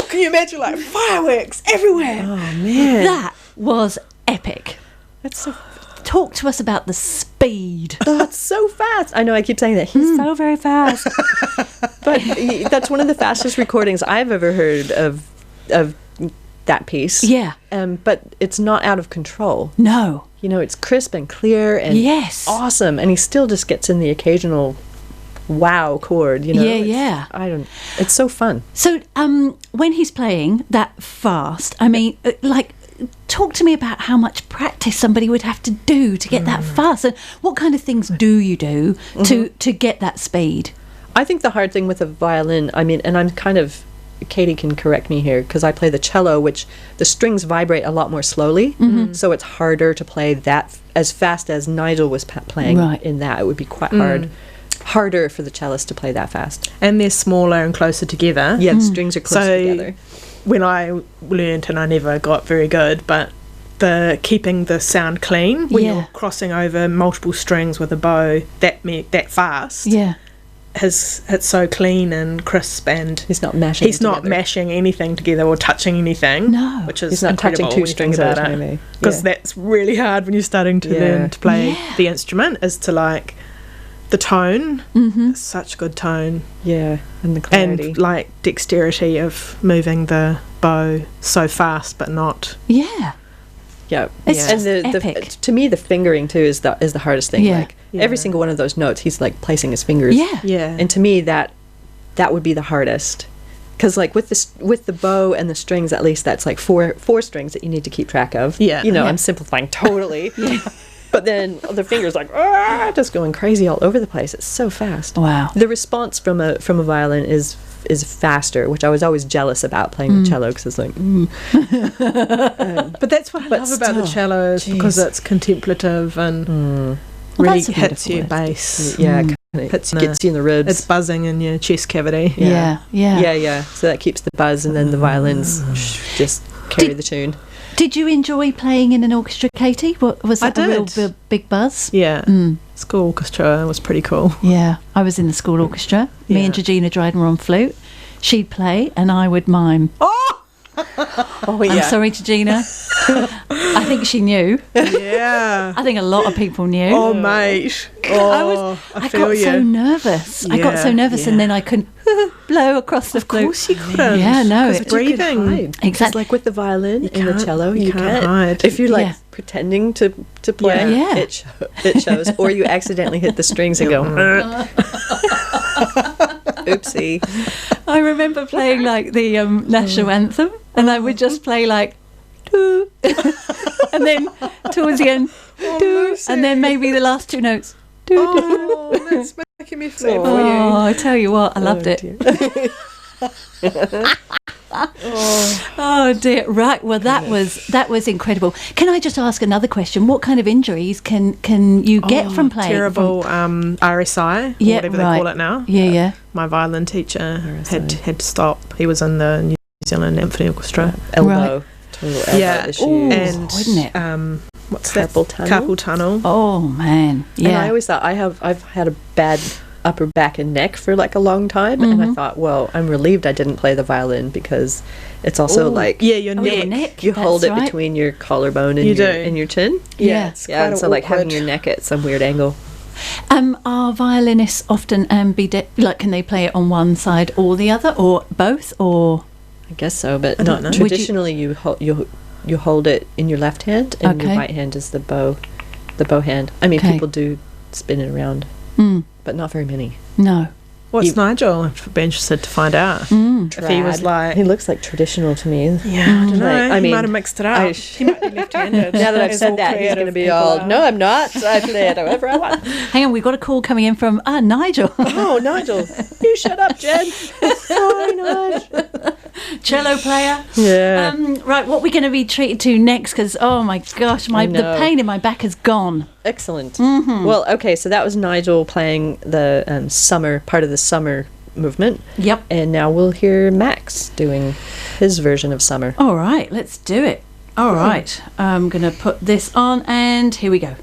Can you imagine, like, fireworks everywhere? Oh, man. That was epic. That's so... Talk to us about the speed. That's so fast. I know I keep saying that. He's so very fast. But that's one of the fastest recordings I've ever heard of that piece. Yeah. But it's not out of control. No. You know, it's crisp and clear and Yes. awesome. And he still just gets in the occasional wow chord, you know. Yeah. It's so fun. So when he's playing that fast, I mean, like, talk to me about how much practice somebody would have to do to get that fast, and what kind of things do you do to get that speed? I think the hard thing with a violin, I mean, and I'm kind of, Katie can correct me here, because I play the cello, which the strings vibrate a lot more slowly, so it's harder to play that as fast as Nigel was playing in that. It would be quite harder for the cellist to play that fast. And they're smaller and closer together. Yeah, the strings are closer together. When I learnt, and I never got very good, but keeping the sound clean when you're crossing over multiple strings with a bow that fast. Yeah. It's so clean and crisp, and he's not mashing anything together or touching anything. No, which is he's not touching two strings at a time. Because that's really hard when you're starting to learn to play the instrument. Is to, like, the tone. It's such good tone. Yeah, and the clarity and, like, dexterity of moving the bow so fast, but not. Yeah. Yeah, it's and epic. To me, the fingering too is the hardest thing. Yeah. Like every single one of those notes, he's like placing his fingers. Yeah. And to me, that would be the hardest, because like with the bow and the strings, at least that's like four strings that you need to keep track of. Yeah. You know, I'm simplifying totally. But then the fingers like just going crazy all over the place. It's so fast. Wow. The response from a violin is faster, which I was always jealous about playing the cello, because it's like. But that's what I love about the cello, is because it's contemplative and really hits your bass. Yeah, gets you in the ribs. It's buzzing in your chest cavity. Yeah. So that keeps the buzz, and then the violins just carry the tune. Did you enjoy playing in an orchestra, Katie? Was that a real big buzz? Yeah. School orchestra was pretty cool. Yeah. I was in the school orchestra. Me and Georgina Dryden were on flute. She'd play and I would mime. Oh, yeah. I'm sorry, Georgina. I think she knew. Yeah. I think a lot of people knew. Oh, mate. Oh, I got so nervous. Yeah, I got so nervous, and then I couldn't blow across the flute. Of course you couldn't. Yeah, no. It's breathing. Exactly. It's like with the violin and the cello, you can't hide. If you're like pretending to play, it shows. Or you accidentally hit the strings and go, oopsie. I remember playing like the national anthem, and I would just play like, doo, and then towards the end, doo, and then maybe the last two notes. Doo, doo. Oh, that's making me sad for you. Oh, I tell you what, I loved it. Oh Oh dear! Right. Well, that was incredible. Can I just ask another question? What kind of injuries can you get from playing? Terrible RSI, or whatever they call it now. Yeah. My violin teacher had to stop. He was in the New Zealand Symphony Orchestra. Elbow. Total elbow issue. And wasn't it? What's carpal that? tunnel. Carpal tunnel. Oh man. Yeah. And I always thought I've had a bad upper back and neck for like a long time, and I thought, well, I'm relieved I didn't play the violin because it's also your neck. You hold it between your collarbone and your chin. Yeah. And so like having your neck at some weird angle. Are violinists often can they play it on one side or the other, or both, or? I guess so, but I don't know. Traditionally you hold it in your left hand, and your right hand is the bow hand. I mean, people do spin it around, but not very many. No. What's Nigel? I'd be interested to find out. If he was like... He looks like traditional to me. Yeah, I don't know. He might have mixed it up. He might be left-handed. Now that I've said that, he's going to be all, no, I'm not. I play it however I want. Hang on, we've got a call coming in from Nigel. Oh, Nigel. You shut up, Jen. Sorry, Nigel. Cello player. Yeah. Right, what we're going to be treated to next, because, oh my gosh, the pain in my back has gone. Excellent. Well, okay, so that was Nigel playing the part of the summer movement. Yep. And now we'll hear Max doing his version of summer. All right, let's do it. All right, I'm going to put this on, and here we go.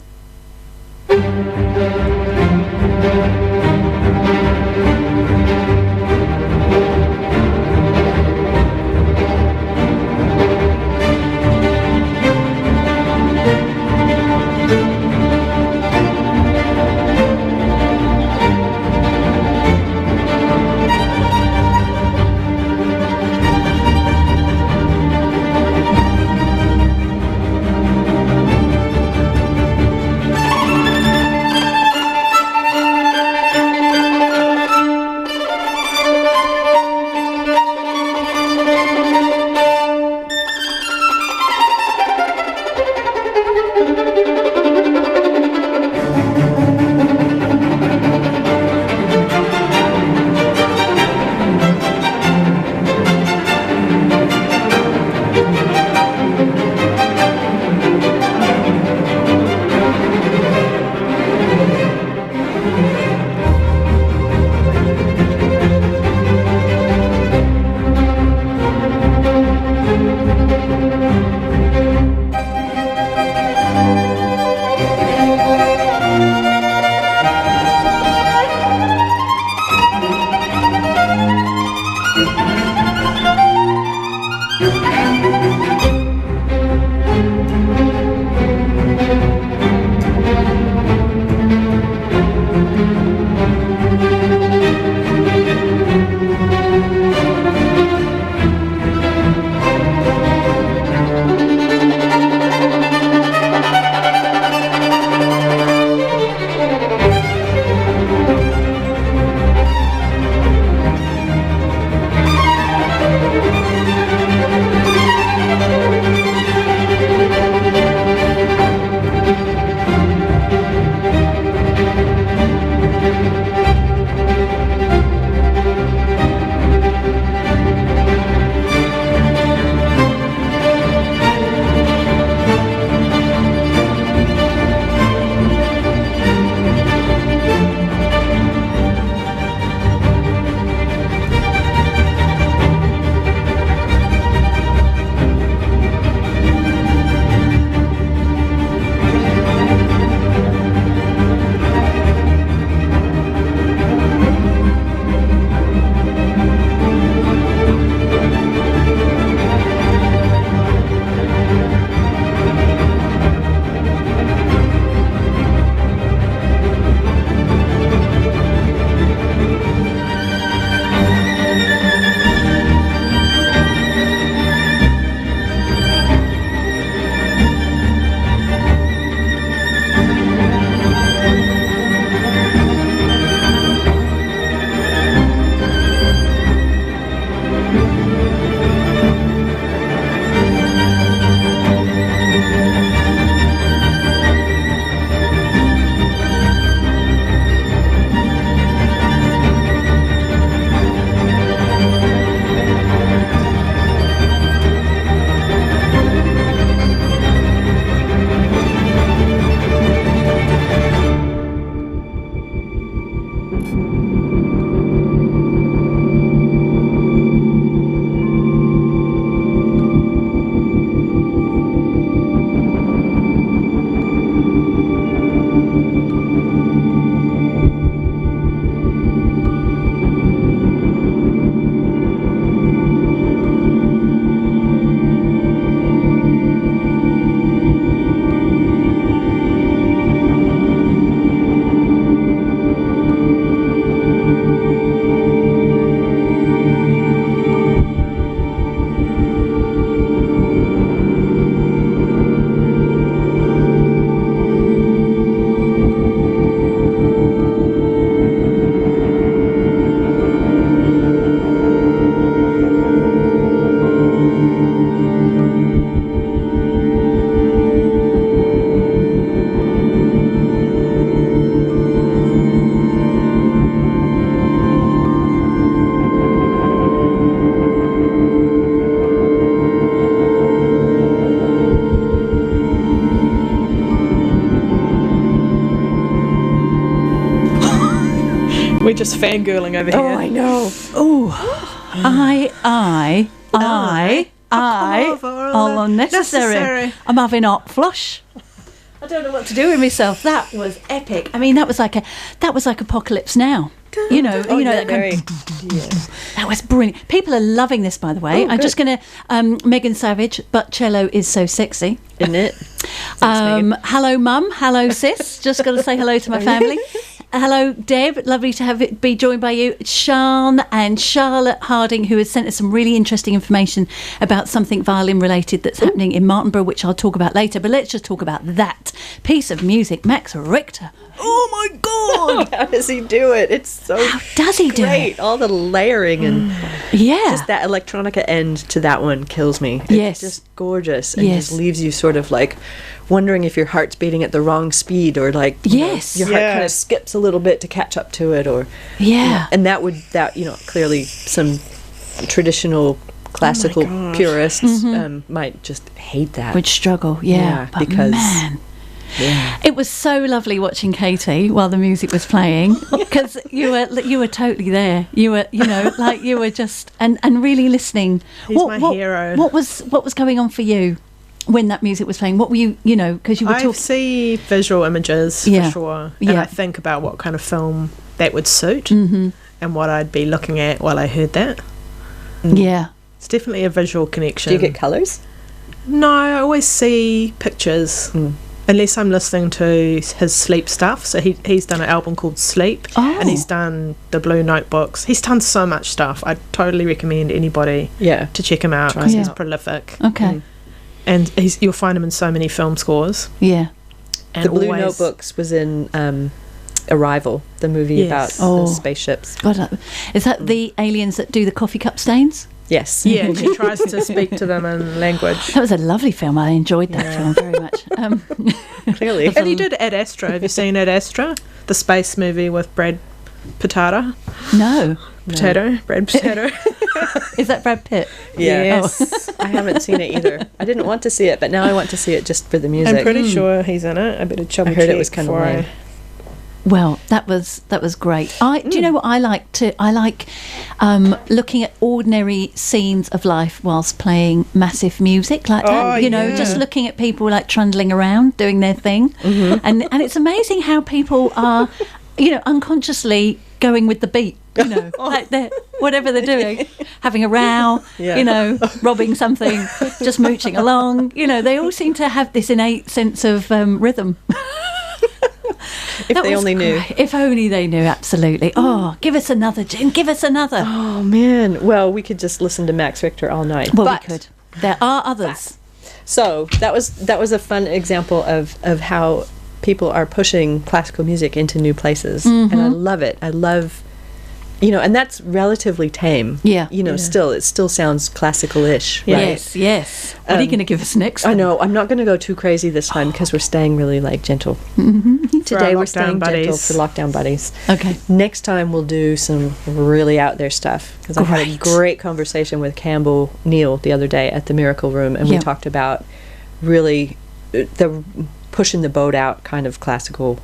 just fangirling over here. Oh, I know. All unnecessary. I'm having hot flush. I don't know what to do with myself. That was epic. I mean, that was like Apocalypse Now. You know, that that was brilliant. People are loving this, by the way. I'm just going to Megan Savage, but cello is so sexy, isn't it? Hello, Mum. Hello, sis. Just got to say hello to my family. Hello, Deb. Lovely to be joined by you. Sian and Charlotte Harding, who has sent us some really interesting information about something violin related that's happening in Martinborough, which I'll talk about later. But let's just talk about that piece of music, Max Richter. Oh my God! How does he do it? It's so How does he do it? All the layering and just that electronica end to that one kills me. It's just gorgeous and just leaves you sort of like wondering if your heart's beating at the wrong speed, or like your heart kind of skips a little bit to catch up to it, or and that clearly some traditional classical purists might just hate that, would struggle, but because man. Yeah. It was so lovely watching Katie while the music was playing, because you were totally there. You were, like you were just and really listening. He's my hero. What was going on for you when that music was playing? What were you, because you were talking. I see visual images for sure, and I think about what kind of film that would suit, and what I'd be looking at while I heard that. Yeah, it's definitely a visual connection. Do you get colours? No, I always see pictures. Unless I'm listening to his sleep stuff. So he's done an album called Sleep, and he's done the Blue Notebooks. He's done so much stuff. I totally recommend anybody to check him out, because he's prolific. Okay. And you'll find him in so many film scores. Yeah. And the Blue Notebooks was in Arrival, the movie about the spaceships. God, is that the aliens that do the coffee cup stains? Yes. Yeah, she tries to speak to them in language. That was a lovely film. I enjoyed that film very much. Clearly. And he did Ad Astra. Have you seen Ad Astra? The space movie with Brad Potato? No. Brad Potato. Is that Brad Pitt? Yeah. Yes. I haven't seen it either. I didn't want to see it, but now I want to see it just for the music. I'm pretty sure he's in it. I better double check. I heard it was kind of lame. Well, that was great. Do you know what I like to? I like looking at ordinary scenes of life whilst playing massive music like that. Just looking at people like trundling around doing their thing, and it's amazing how people are, unconsciously going with the beat. Like whatever they're doing, having a row, robbing something, just mooching along. They all seem to have this innate sense of rhythm. If they only knew. If only they knew, absolutely. Oh, give us another, Jen. Give us another. Oh, man. Well, we could just listen to Max Richter all night. Well, we could. There are others. So that was a fun example of how people are pushing classical music into new places. And I love it. I love... and that's relatively tame. Yeah. Still, it still sounds classical-ish, right? Yes. What are you going to give us next? I know. I'm not going to go too crazy this time, because we're staying really, gentle. Today we're staying gentle for Lockdown Buddies. Okay. Next time we'll do some really out there stuff, because I had a great conversation with Campbell Neal the other day at the Miracle Room, and we talked about really the pushing the boat out kind of classical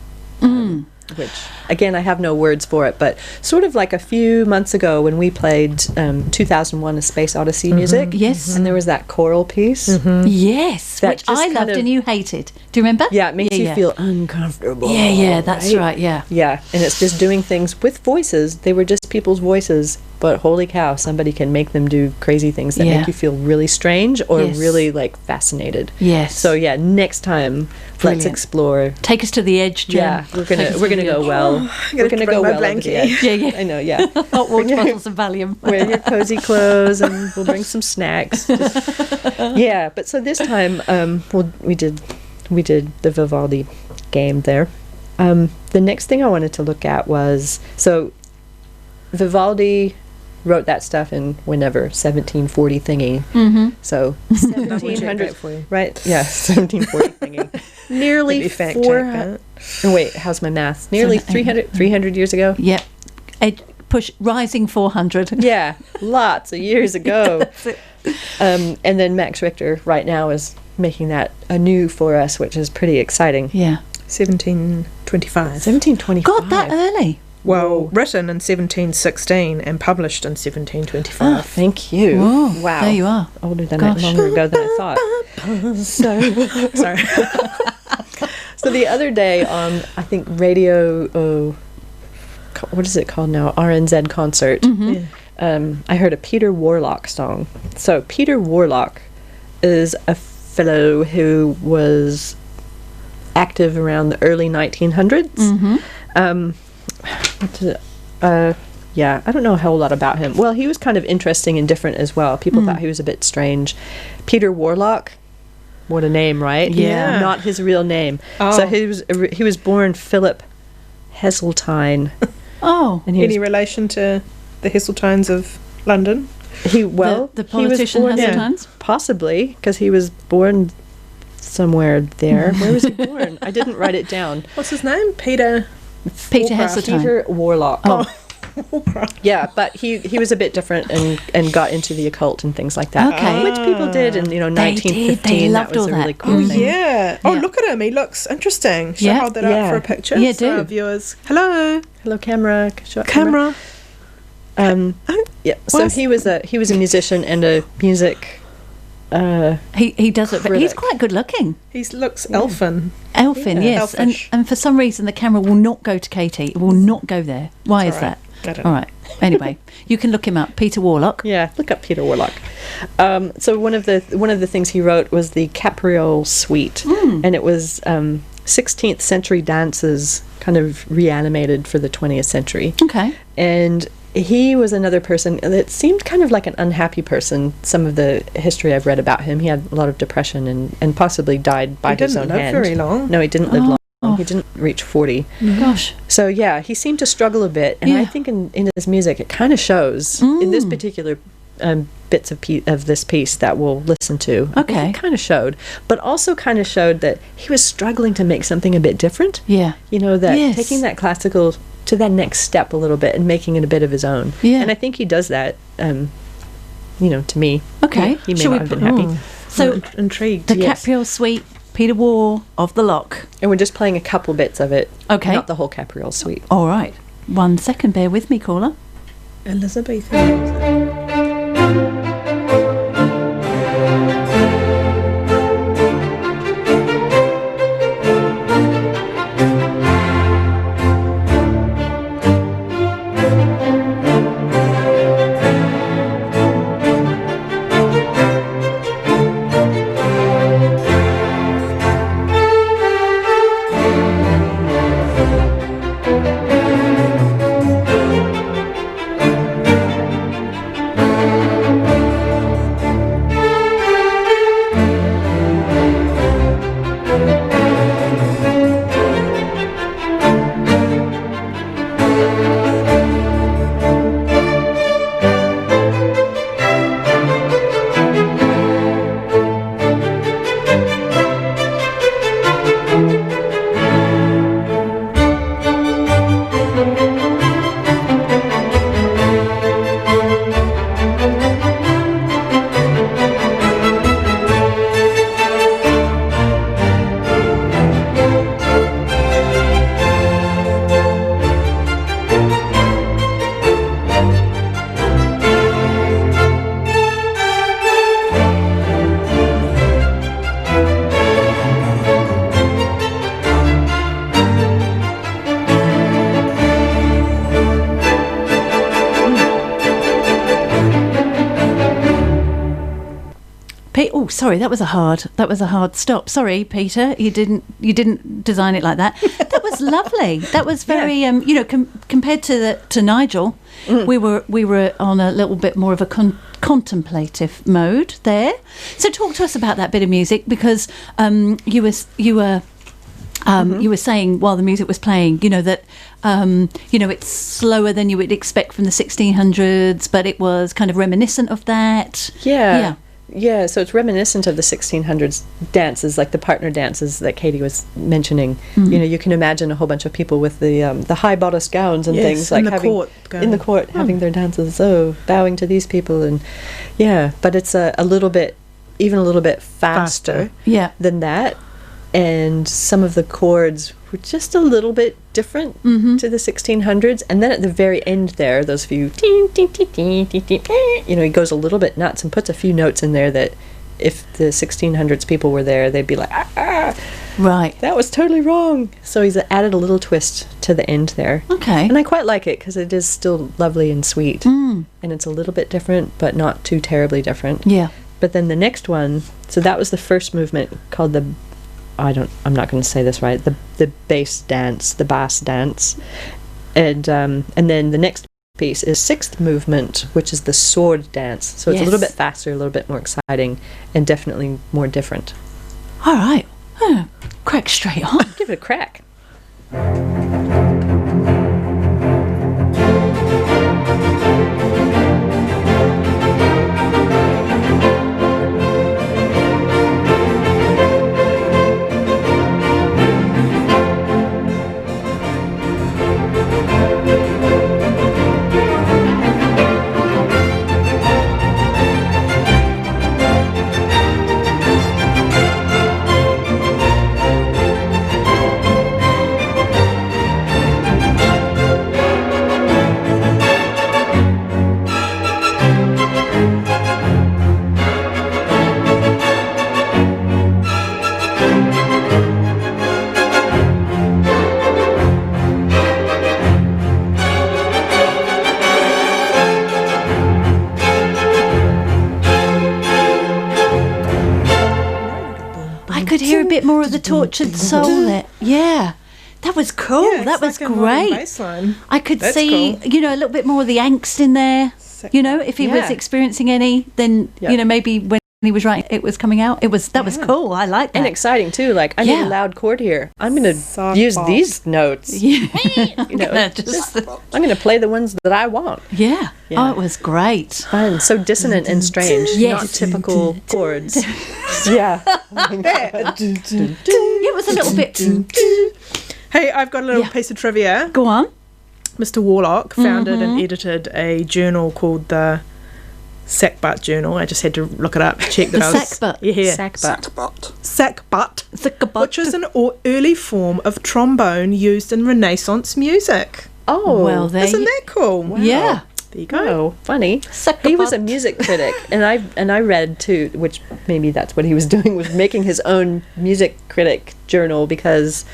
which, again, I have no words for it, but sort of like a few months ago when we played 2001 A Space Odyssey music. Yes. And there was that choral piece. Yes, which I loved and you hated. Do you remember? Yeah, it makes you feel uncomfortable. Yeah, that's right, yeah. Yeah, and it's just doing things with voices. They were just people's voices, but holy cow, somebody can make them do crazy things that make you feel really strange or really, fascinated. Yes. So, next time, let's explore. Take us to the edge, Jen. Yeah, we're gonna go well. We're gonna go well over the edge. Yeah. I know. Hot water bottles of Valium. Wear your cozy clothes, and we'll bring some snacks. But so this time, we did the Vivaldi game there. The next thing I wanted to look at was Vivaldi wrote that stuff in whenever 1740 thingy. So 1700, right? Yeah, 1740 thingy. Nearly 400. Wait, how's my math? Nearly 300 years ago. Yep. Rising 400. Yeah, lots of years ago. And then Max Richter right now is making that anew for us, which is pretty exciting. Yeah. 1725. 1725. God, that early. Well, written in 1716 and published in 1725. Oh, thank you. Whoa, Wow. there you are. Older than longer ago than I thought. Sorry. So the other day on, I think, radio, what is it called now? RNZ concert. I heard a Peter Warlock song. So Peter Warlock is a fellow who was active around the early 1900s. Yeah, I don't know a whole lot about him. Well, he was kind of interesting and different as well. People thought he was a bit strange. Peter Warlock, what a name, right? Yeah. Not his real name. Oh. So he was born Philip Heseltine. Oh. And he Any relation to the Heseltines of London? The politician Heseltines? Possibly, because he was born somewhere there. Where was he born? I didn't write it down. What's his name? Peter Heseltine. Peter Warlock. Oh. Yeah, but he was a bit different and got into the occult and things like that. Okay. Which people did in, 1915. They loved that was all a really that. cool thing. Yeah. Oh, Yeah. look at him. He looks interesting. Should I Yeah. hold that up for a picture? Yeah, so do. our viewers. Hello. Hello, camera. Show up, Camera. Yeah. So he was a musician and a music. He does it, but he's critic. quite good looking. He looks elfin. Elfin, Yeah. yes. Elfish. And for some reason, the camera will not go to Katie. It will not go there. Why is all right. that? I don't All know. right. Anyway, you can look him up. Peter Warlock. Yeah, look up Peter Warlock. So one of the things he wrote was the Capriole Suite, and it was 16th century dances kind of reanimated for the 20th century. Okay. And he was another person that seemed kind of like an unhappy person. Some of the history I've read about him, he had a lot of depression and possibly died by He his didn't own live hand. very long. No, he didn't live long. Oh. He didn't reach 40. Gosh. So yeah, he seemed to struggle a bit, and I Yeah. think in his music it kind of shows in this particular bits of this piece that we'll listen to. I think Okay. it kind of showed, but also kind of showed that he was struggling to make something a bit different. Yeah. That Yes. taking that classical to that next step a little bit and making it a bit of his own. Yeah. And I think he does that. To me. Okay. He may Shall not we have been happy. So I'm intrigued. the Yes. Capriole Suite, Peter War of the Lock. And we're just playing a couple bits of it. Okay. Not the whole Capriole Suite. All right. 1 second. Bear with me, caller. Elizabeth. Oh, sorry, that was a hard stop. Sorry, Peter, you didn't design it like that. That was lovely. That was very, compared to Nigel, we were on a little bit more of a contemplative mode there. So talk to us about that bit of music, because you were saying while the music was playing, that it's slower than you would expect from the 1600s, but it was kind of reminiscent of that. Yeah, so it's reminiscent of the 1600s dances, like the partner dances that Katie was mentioning. You can imagine a whole bunch of people with the high bodice gowns and things, like in the court having their dances, bowing to these people, and but it's a little bit faster Yeah. than that, and some of the chords were just a little bit different to the 1600s. And then at the very end there, those few, he goes a little bit nuts and puts a few notes in there that if the 1600s people were there, they'd be like, right, that was totally wrong. So he's added a little twist to the end there. Okay. And I quite like it because it is still lovely and sweet. And it's a little bit different, but not too terribly different. Yeah. But then the next one, so that was the first movement called I'm not going to say this right, the bass dance, the bass dance. And then the next piece is sixth movement, which is the sword dance. So it's a little bit faster, a little bit more exciting, and definitely more different. All right. Crack straight on. Give it a crack. Bit more of the tortured soul there. Yeah, that was cool. Yeah, that was like a great. bassline. I could That's see, cool. a little bit more of the angst in there. If he was experiencing any, then maybe when he was writing, it was coming out. That was cool. I like that. And exciting too. Like, I need a loud chord here. I'm going to use these notes. Yeah. I'm going to play the ones that I want. Yeah. Oh, it was great. Fun. So dissonant and strange. Not typical chords. Yeah. It was a little bit. Hey, I've got a little piece of trivia. Go on. Mr. Warlock founded and edited a journal called the Sackbutt Journal. I just had to look it up, check that I was... Sackbutt. Yeah. Sackbutt. Which is an early form of trombone used in Renaissance music. Oh, well, isn't that cool? Wow. Yeah. There you go. Oh, funny. He was a music critic, and I read too, which maybe that's what he was doing, was making his own music critic journal, because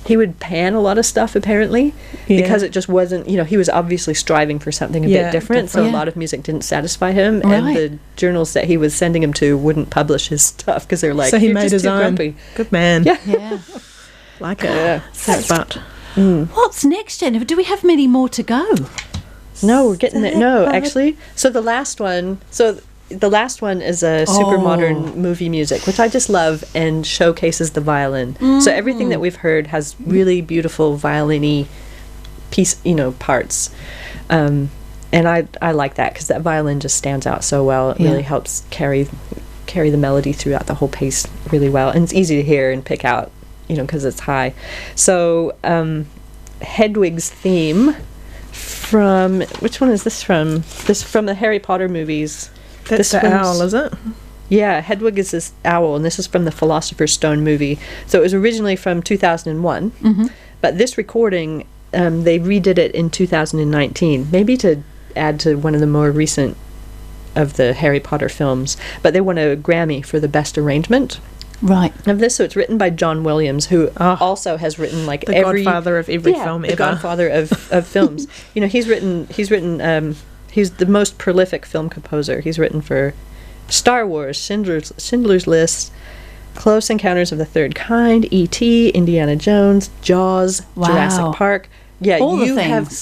he would pan a lot of stuff apparently, because it just wasn't, he was obviously striving for something a bit different, so a lot of music didn't satisfy him, and the journals that he was sending him to wouldn't publish his stuff because they're like, so he you're made just his too own. grumpy. Good man. Yeah. Like it. Sackbutt. What's next, Jennifer? Do we have many more to go? No, we're getting there. No, actually. So the last one is a super modern movie music, which I just love, and showcases the violin. So everything that we've heard has really beautiful violin-y parts. And I like that, because that violin just stands out so well. It really helps carry the melody throughout the whole piece really well. And it's easy to hear and pick out, because it's high. So Hedwig's theme from, which one is this from? This from the Harry Potter movies. That's the owl, is it? Yeah, Hedwig is this owl, and this is from the Philosopher's Stone movie. So it was originally from 2001, but this recording, they redid it in 2019, maybe to add to one of the more recent of the Harry Potter films. But they won a Grammy for the best arrangement. Right. Of this, so it's written by John Williams, who also has written like the godfather of every film ever. The godfather of films. He's the most prolific film composer. He's written for Star Wars, Schindler's List, Close Encounters of the Third Kind, E.T., Indiana Jones, Jaws, Jurassic Park. Yeah, all you have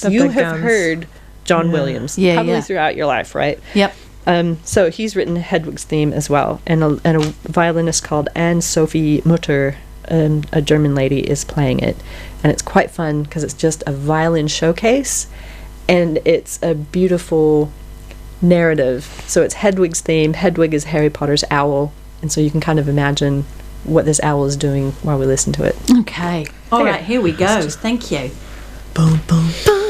heard John Williams probably throughout your life, right? Yep. So he's written Hedwig's theme as well, and a violinist called Anne-Sophie Mutter, a German lady, is playing it, and it's quite fun because it's just a violin showcase, and it's a beautiful narrative. So it's Hedwig's theme. Hedwig is Harry Potter's owl, and so you can kind of imagine what this owl is doing while we listen to it. Okay. All right, here we go. Thank you. Boom, boom, boom.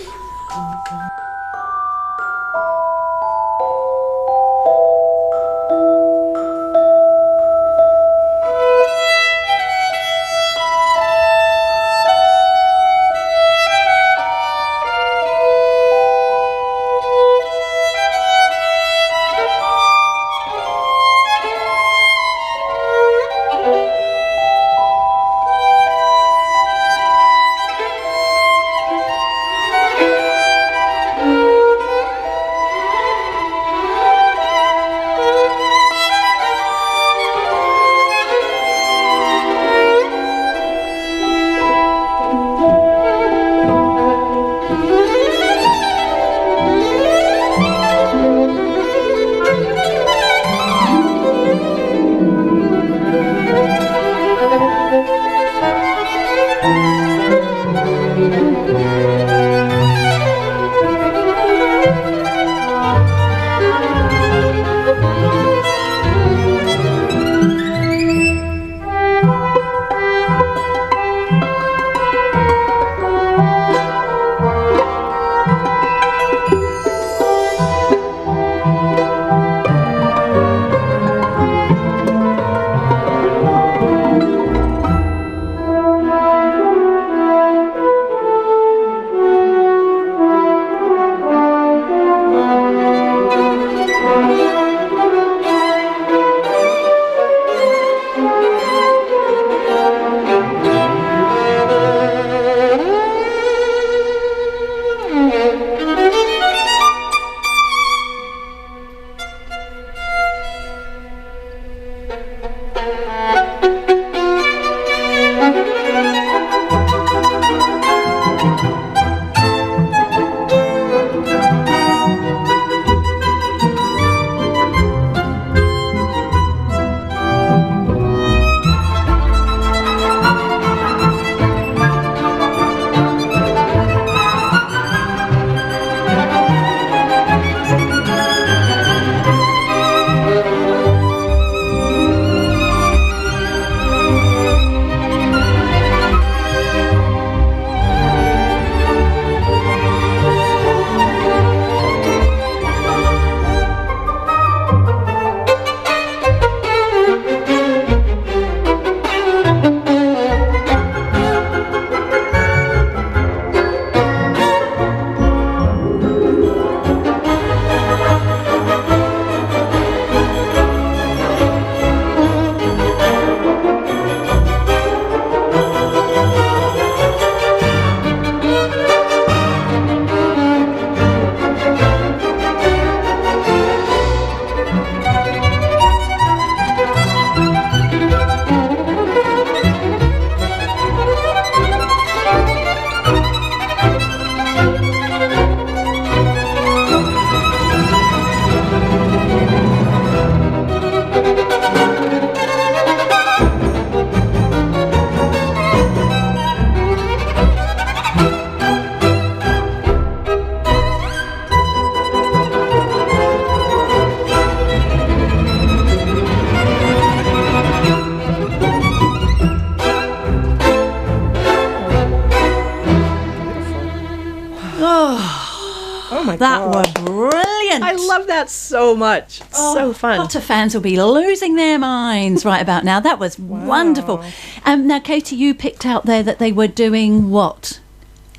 my that God. were brilliant. I love that so much. It's so fun. Potter fans will be losing their minds right about now. That was wonderful. Now, Katie, you picked out there that they were doing what?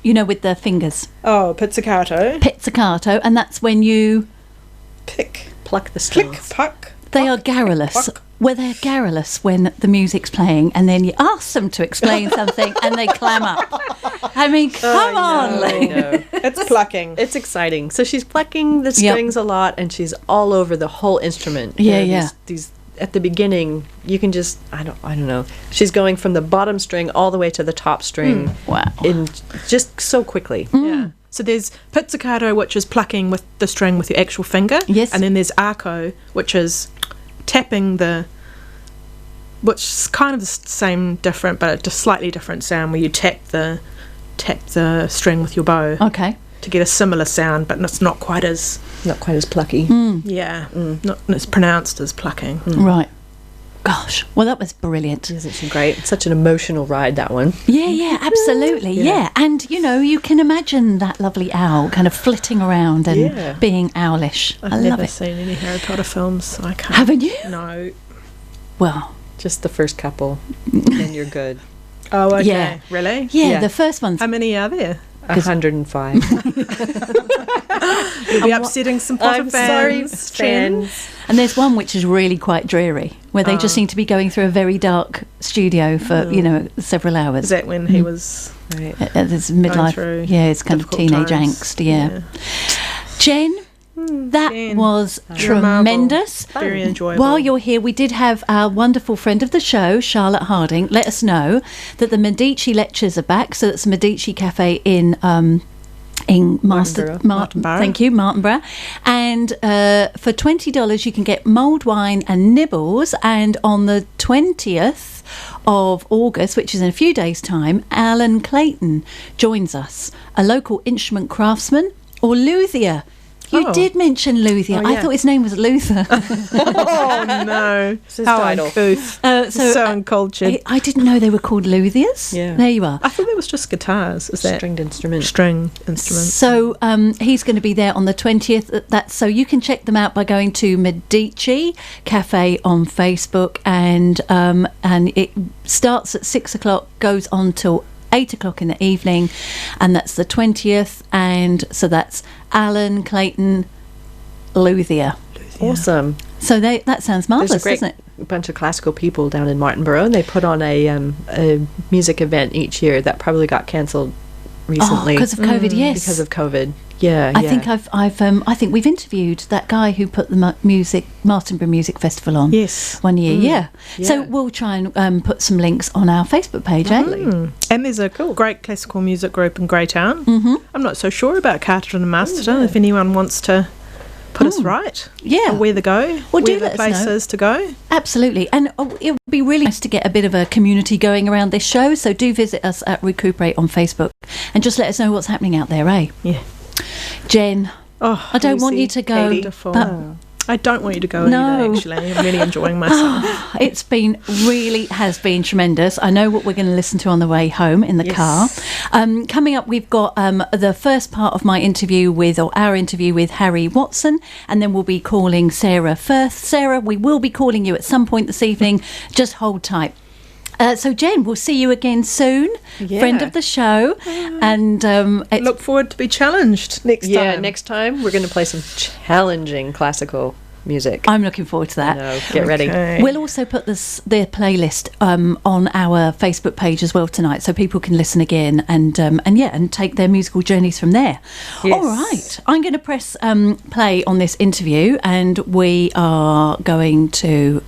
You know, with their fingers. Oh, pizzicato. Pizzicato, and that's when you... Pluck the strings. Click, puck. They are garrulous. Where they're garrulous when the music's playing, and then you ask them to explain something and they clam up. I mean, come on. I know. It's plucking. It's exciting. So she's plucking the strings a lot, and she's all over the whole instrument. Yeah, You know, yeah. These at the beginning, you can just I don't know. She's going from the bottom string all the way to the top string. Wow. In just so quickly. Yeah. So there's pizzicato, which is plucking with the string with your actual finger. Yes. And then there's arco, which is tapping which is kind of the same, different, but just slightly different sound, where you tap the string with your bow Okay. to get a similar sound, but it's not quite as plucky. not as pronounced as plucking. Right. Gosh. Well, that was brilliant. Isn't she great? Such an emotional ride, that one. Yeah, absolutely. Yeah. And, you know, you can imagine that lovely owl kind of flitting around and being owlish. I've I love never it. seen any Harry Potter films, so I can't. Haven't you? No. Well, Just the first couple, then you're good. Oh, okay. Yeah. Really? yeah, the first one's... How many are there? 105. You'll be upsetting some Potter I'm fans. sorry, Jen. fans. And there's one which is really quite dreary, where they just seem to be going through a very dark studio for, you know, several hours. Is that when he was Right. There's midlife, through it's kind of difficult teenage times? angst, Jen, that Jen. was You're a tremendous. marvel. Very enjoyable. While you're here, we did have our wonderful friend of the show, Charlotte Harding, let us know that the Medici lectures are back. So that's Medici Cafe in Martinborough. Thank you, Martinborough. And for $20, you can get mulled wine and nibbles. And on the 20th of August, which is in a few days' time, Alan Clayton joins us, a local instrument craftsman, or luthier. You did mention luthier. I thought his name was Luther. Oh no! his How title. uncouth. So uncultured. I didn't know they were called luthiers. Yeah. There you are. I thought that was just guitars. Is that Stringed instrument. string instrument? So he's going to be there on the 20th. So you can check them out by going to Medici Cafe on Facebook, and it starts at 6 o'clock, goes on till 8 o'clock in the evening, and that's the 20th. And so that's Alan Clayton Luthier. Awesome. So that sounds marvellous, There's a great doesn't it? bunch of classical people down in Martinborough, and they put on a music event each year that probably got cancelled recently. Because of COVID, yes. Because of COVID. Yeah, I think I think we've interviewed that guy who put the Martinborough Music Festival on. Yes. One year. Yeah. So Yeah. we'll try and put some links on our Facebook page. And there's a great classical music group in Greytown. Mm-hmm. I'm not so sure about Carterton and Masterton. If anyone wants to put us right, Yeah. or where to go, Well, do where the let us place know. is to go. Absolutely. And it would be really nice to get a bit of a community going around this show. So do visit us at ReCooper8 on Facebook and just let us know what's happening out there, eh? Yeah. Jen, Oh, I don't want Lucy, you to go. Beautiful. But I don't want you to go No. either, actually. I'm really enjoying myself. it's been has been tremendous. I know what we're going to listen to on the way home in the car. Coming up, we've got the first part of our interview with Harry Watson, and then we'll be calling Sarah Firth. Sarah, we will be calling you at some point this evening. Just hold tight. So Jen, we'll see you again soon, friend of the show, and Look forward to be challenged next time. Yeah, next time we're going to play some challenging classical music. I'm looking forward to that. No, get ready. Okay. We'll also put their playlist on our Facebook page as well tonight, so people can listen again and take their musical journeys from there. Yes. All right, I'm going to press play on this interview, and we are going to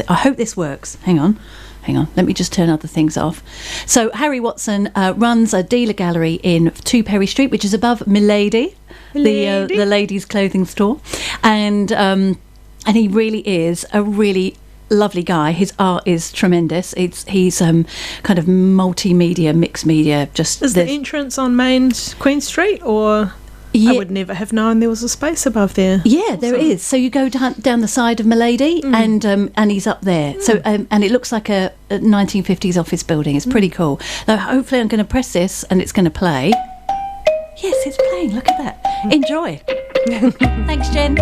I hope this works. Hang on, let me just turn other things off. So Harry Watson runs a dealer gallery in 2 Perry Street, which is above Milady, the ladies' clothing store, and he really is a really lovely guy. His art is tremendous. He's kind of multimedia, mixed media. Is the entrance on Main Queen Street, or I would never have known there was a space above there? Yeah, there is. So you go down the side of Milady, and he's up there. So and it looks like a 1950s office building. It's pretty cool. So hopefully I'm going to press this and it's going to play. Yes, it's playing. Look at that. Enjoy. Thanks, Jen.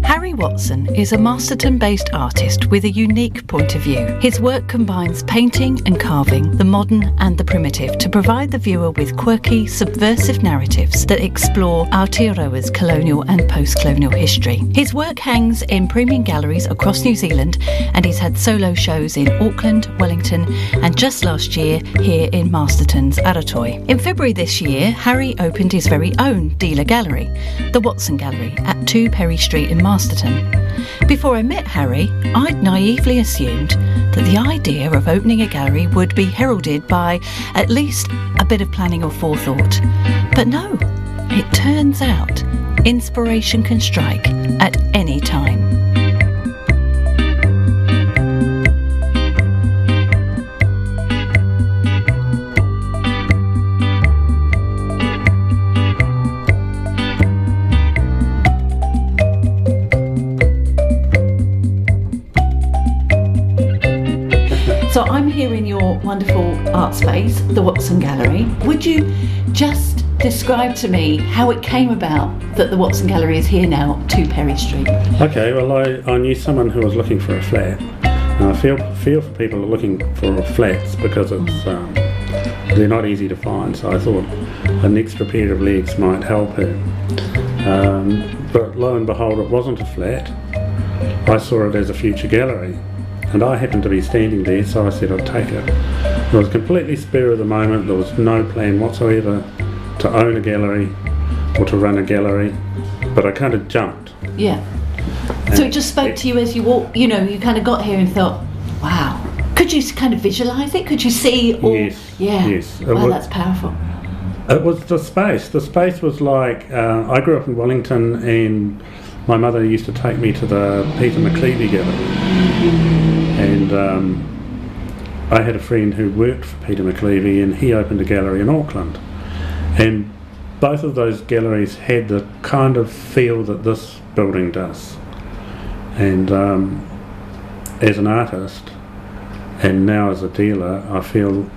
Harry Watson is a Masterton-based artist with a unique point of view. His work combines painting and carving, the modern and the primitive, to provide the viewer with quirky, subversive narratives that explore Aotearoa's colonial and post-colonial history. His work hangs in premium galleries across New Zealand, and he's had solo shows in Auckland, Wellington, and just last year here in Masterton's Aratoi. In February this year, Harry opened his very own dealer gallery, the Watson Gallery, at 2 Perry Street in Masterton. Before I met Harry, I'd naively assumed that the idea of opening a gallery would be heralded by at least a bit of planning or forethought. But no, it turns out inspiration can strike at any time. So I'm here in your wonderful art space, the Watson Gallery. Would you just describe to me how it came about that the Watson Gallery is here now at 2 Perry Street? Okay, well I knew someone who was looking for a flat. And I feel for people who are looking for flats because it's they're not easy to find, so I thought an extra pair of legs might help her. But lo and behold, it wasn't a flat. I saw it as a future gallery. And I happened to be standing there, so I said I'd take it. It was completely spur of the moment. There was no plan whatsoever to own a gallery or to run a gallery, but I kind of jumped. Yeah. So it just spoke to you as you walked, you kind of got here and thought, wow. Could you kind of visualise it? Could you see all... Yes. Yeah. Yes. Wow, that's powerful. It was the space. The space was like, I grew up in Wellington, and my mother used to take me to the Peter McLeavey gallery. And I had a friend who worked for Peter McLeavey, and he opened a gallery in Auckland. And both of those galleries had the kind of feel that this building does. And as an artist, and now as a dealer, I feel,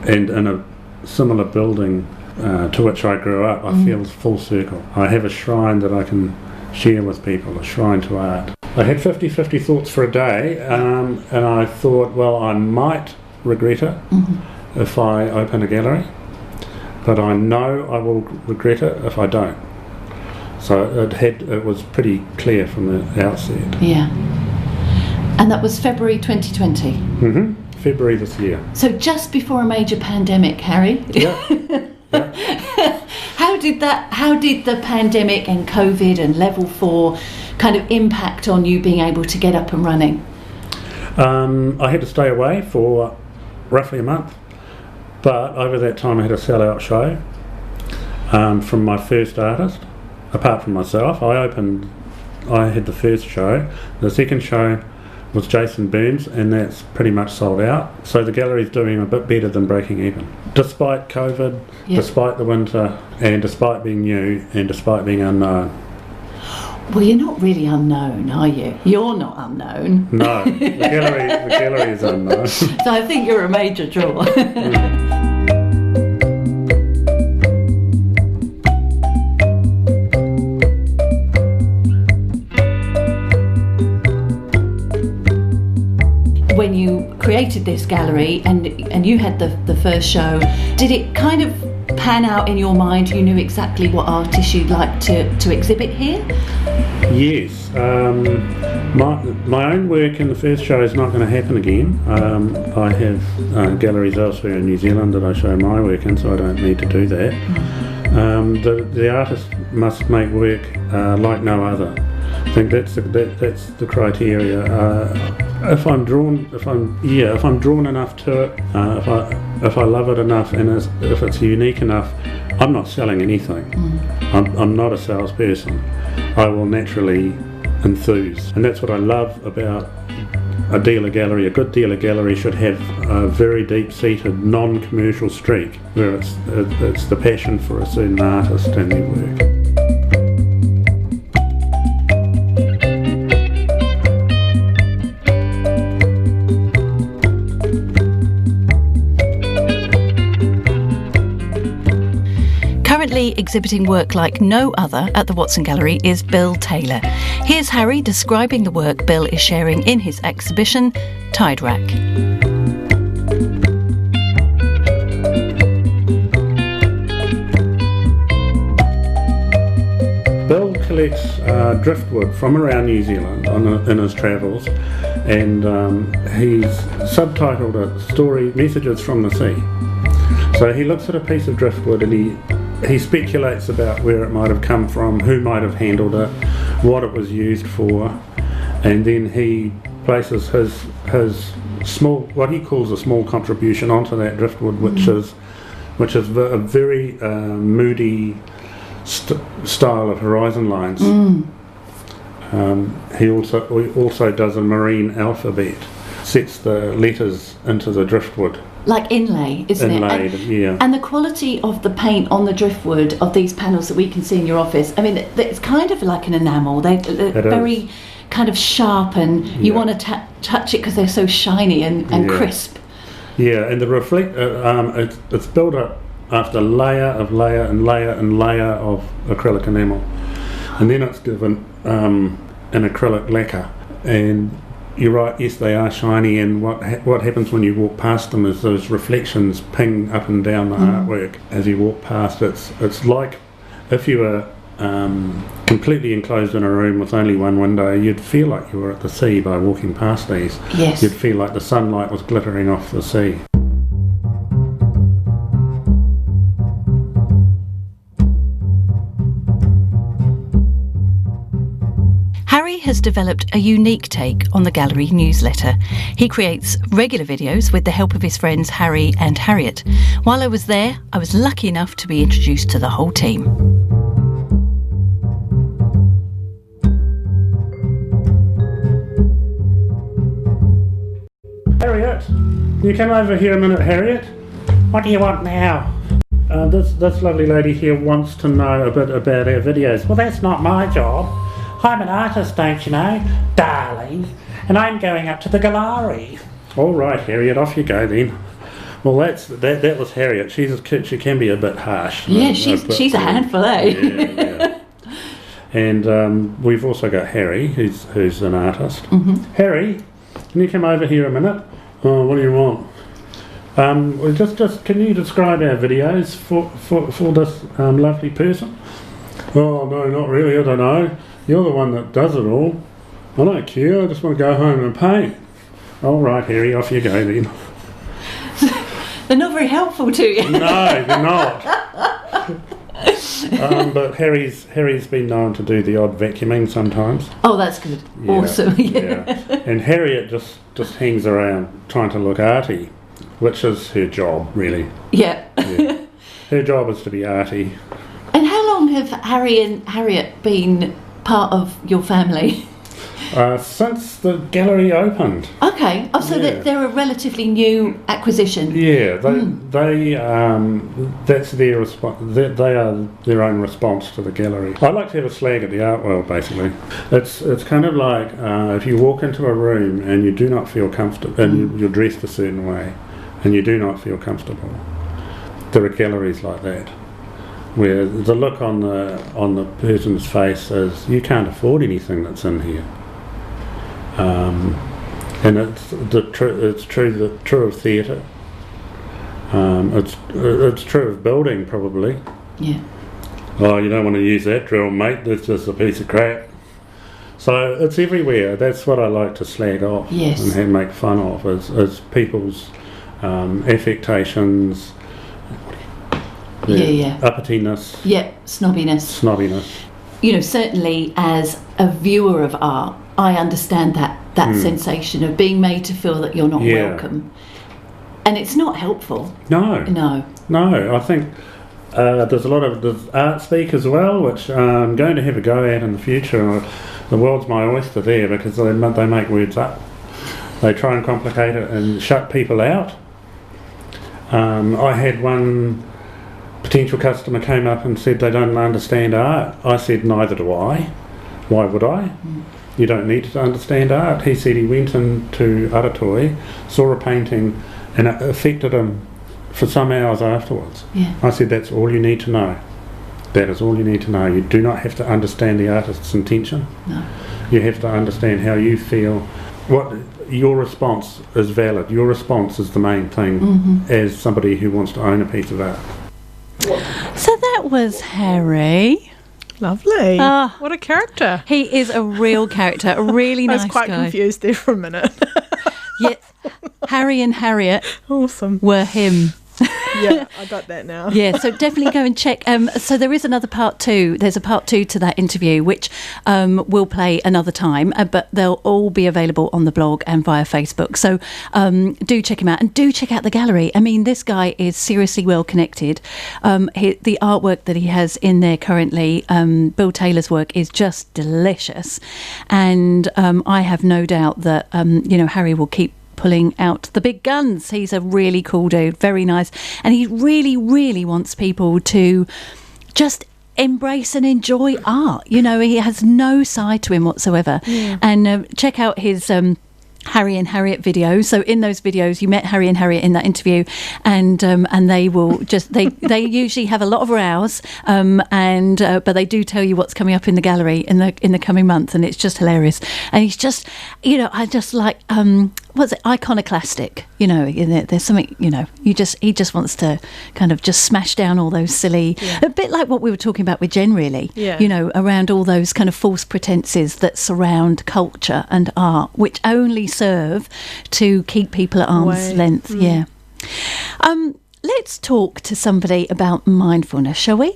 and in a similar building to which I grew up, I feel full circle. I have a shrine that I can share with people, a shrine to art. I had 50-50 thoughts for a day, and I thought, well, I might regret it if I open a gallery, but I know I will regret it if I don't. So it was pretty clear from the outset. Yeah. And that was February 2020? Mm-hmm. February this year. So just before a major pandemic, Harry? Yeah. Yeah. How did the pandemic and COVID and level 4 kind of impact on you being able to get up and running? I had to stay away for roughly a month, but over that time I had a sell-out show from my first artist, apart from myself. I had the first show. The second show was Jason Burns, and that's pretty much sold out. So the gallery's doing a bit better than breaking even. Despite COVID, despite the winter, and despite being new, and despite being unknown. Well, you're not really unknown, are you? You're not unknown. No, the gallery is unknown. So I think you're a major draw. When you created this gallery and you had the first show, did it kind of pan out in your mind? You knew exactly what artists you'd like to exhibit here? Yes. My own work in the first show is not going to happen again. I have galleries elsewhere in New Zealand that I show my work in, so I don't need to do that. The artist must make work like no other. I think that's the criteria. If I'm drawn enough to it, if I love it enough, and if it's unique enough, I'm not selling anything. I'm not a salesperson. I will naturally enthuse, and that's what I love about a dealer gallery. A good dealer gallery should have a very deep-seated, non-commercial streak, where it's the passion for a certain artist and their work. exhibiting work like no other at the Watson Gallery is Bill Taylor. Here's Harry describing the work Bill is sharing in his exhibition, Tide Rack. Bill collects driftwood from around New Zealand in his travels, and he's subtitled it "Story Messages from the Sea." So he looks at a piece of driftwood and he speculates about where it might have come from, who might have handled it, what it was used for, and then he places his small, what he calls a small contribution onto that driftwood, which is a very moody style of horizon lines. He also does a marine alphabet, sets the letters into the driftwood. Like inlay, isn't Inlaid, it? yeah. And the quality of the paint on the driftwood of these panels that we can see in your office, I mean, it's kind of like an enamel. They're very kind of sharp, and you want to touch it because they're so shiny and crisp. Yeah, and the reflect, it's built up after layer of layer and layer and layer of acrylic enamel, and then it's given an acrylic lacquer. And you're right, yes, they are shiny, and what happens when you walk past them is those reflections ping up and down the artwork as you walk past. It's like if you were completely enclosed in a room with only one window, you'd feel like you were at the sea by walking past these. Yes. You'd feel like the sunlight was glittering off the sea. Harry has developed a unique take on the gallery newsletter. He creates regular videos with the help of his friends Harry and Harriet. While I was there, I was lucky enough to be introduced to the whole team. Harriet, you come over here a minute, Harriet. What do you want now? This lovely lady here wants to know a bit about our videos. Well, that's not my job. I'm an artist, don't you know, darling, and I'm going up to the gallery. All right, Harriet, off you go then. Well, that was Harriet. She can be a bit harsh. Yeah, she's a handful, eh? Yeah. And we've also got Harry, who's an artist. Harry, can you come over here a minute? Oh, what do you want? Just can you describe our videos for this lovely person? Oh no, not really. I don't know. You're the one that does it all. I don't care. I just want to go home and paint. All right, Harry, off you go then. They're not very helpful to you. No, they're not. But Harry's been known to do the odd vacuuming sometimes. Oh, that's good. Yeah, Awesome. Yeah. And Harriet just hangs around trying to look arty, which is her job, really. Yeah. Her job is to be arty. And how long have Harry and Harriet been part of your family? Since the gallery opened. Okay. Oh, so they're a relatively new acquisition. Yeah, they that's their response. They are their own response to the gallery. I like to have a slag at the art world. Basically, it's kind of like if you walk into a room and you do not feel comfortable, and you're dressed a certain way, and you do not feel comfortable. There are galleries like that, where the look on the person's face is, you can't afford anything that's in here. And it's true of theatre. It's true of building, probably. Yeah. Oh, you don't want to use that drill, mate. That's just a piece of crap. So it's everywhere. That's what I like to slag off. Yes. And make fun of is people's affectations. Uppityness. Yeah, snobbiness. You know, certainly as a viewer of art, I understand that sensation of being made to feel that you're not welcome. And it's not helpful. No. I think there's a lot of art speak as well, which I'm going to have a go at in the future. The world's my oyster there, because they make words up. They try and complicate it and shut people out. I had one potential customer came up and said they don't understand art. I said, neither do I. Why would I? You don't need to understand art. He said he went into Aratoi, saw a painting, and it affected him for some hours afterwards. Yeah. I said, that's all you need to know. That is all you need to know. You do not have to understand the artist's intention. No. You have to understand how you feel. What your response is valid. Your response is the main thing as somebody who wants to own a piece of art. So that was Harry. Lovely. What a character. He is a real character, a really nice guy. I was quite confused there for a minute. Yet Harry and Harriet were him. Yeah, I got that now. Yeah, so definitely go and check. So there is another part 2. There's a part 2 to that interview, which we'll play another time, but they'll all be available on the blog and via Facebook. So do check him out, and do check out the gallery. I mean, this guy is seriously well connected. The artwork that he has in there currently, Bill Taylor's work, is just delicious. And I have no doubt that, Harry will keep pulling out the big guns. He's a really cool dude, very nice, and he really, really wants people to just embrace and enjoy art. He has no side to him whatsoever. And check out his Harry and Harriet videos. So in those videos, you met Harry and Harriet in that interview, and they will just they usually have a lot of rows, but they do tell you what's coming up in the gallery in the coming month, and it's just hilarious. And he's just, I just like what's it, iconoclastic. There's something, he just wants to kind of just smash down all those silly, a bit like what we were talking about with Jen, really. Around all those kind of false pretenses that surround culture and art, which only serve to keep people at arm's length. Let's talk to somebody about mindfulness, shall we?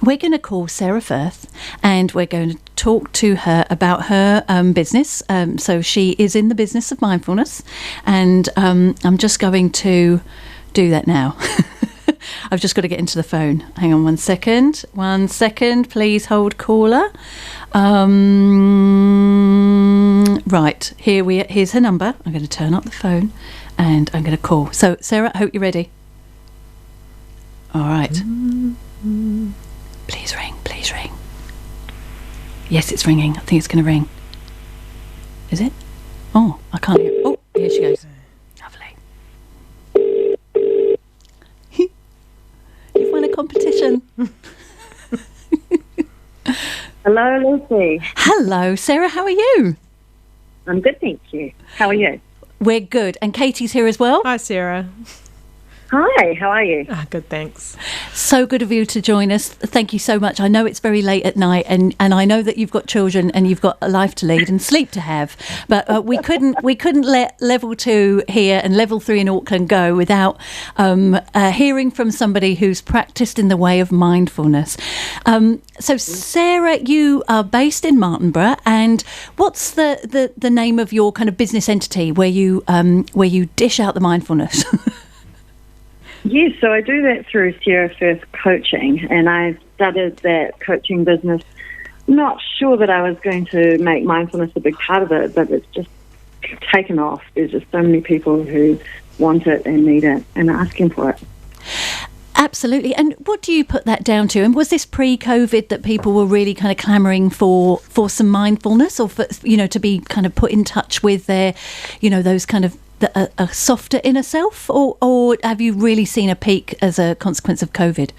We're going to call Sarah Firth, and we're going to talk to her about her business. So she is in the business of mindfulness, and I'm just going to do that now. I've just got to get into the phone. Hang on 1 second. 1 second, please hold caller. Right, here's her number. I'm going to turn up the phone, and I'm going to call. So, Sarah, I hope you're ready. All right. Please ring, please ring. Yes, it's ringing. I think it's going to ring. Is it? Oh, I can't hear. Oh, here she goes. Lovely. You've won a competition. Hello, Lucy. Hello, Sarah. How are you? I'm good, thank you. How are you? We're good. And Katie's here as well. Hi, Sarah. Hi, how are you? Good, thanks. So good of you to join us. Thank you so much. I know it's very late at night, and I know that you've got children and you've got a life to lead and sleep to have. But we couldn't let level 2 here and level 3 in Auckland go without hearing from somebody who's practiced in the way of mindfulness. So Sarah, you are based in Martinborough, and what's the name of your kind of business entity where you dish out the mindfulness? Yes, so I do that through Sarah Firth Coaching, and I started that coaching business not sure that I was going to make mindfulness a big part of it, but it's just taken off. There's just so many people who want it and need it and are asking for it. Absolutely. And what do you put that down to? And was this pre-COVID that people were really kind of clamouring for some mindfulness, or for, to be kind of put in touch with their, those kind of a softer inner self, or have you really seen a peak as a consequence of COVID?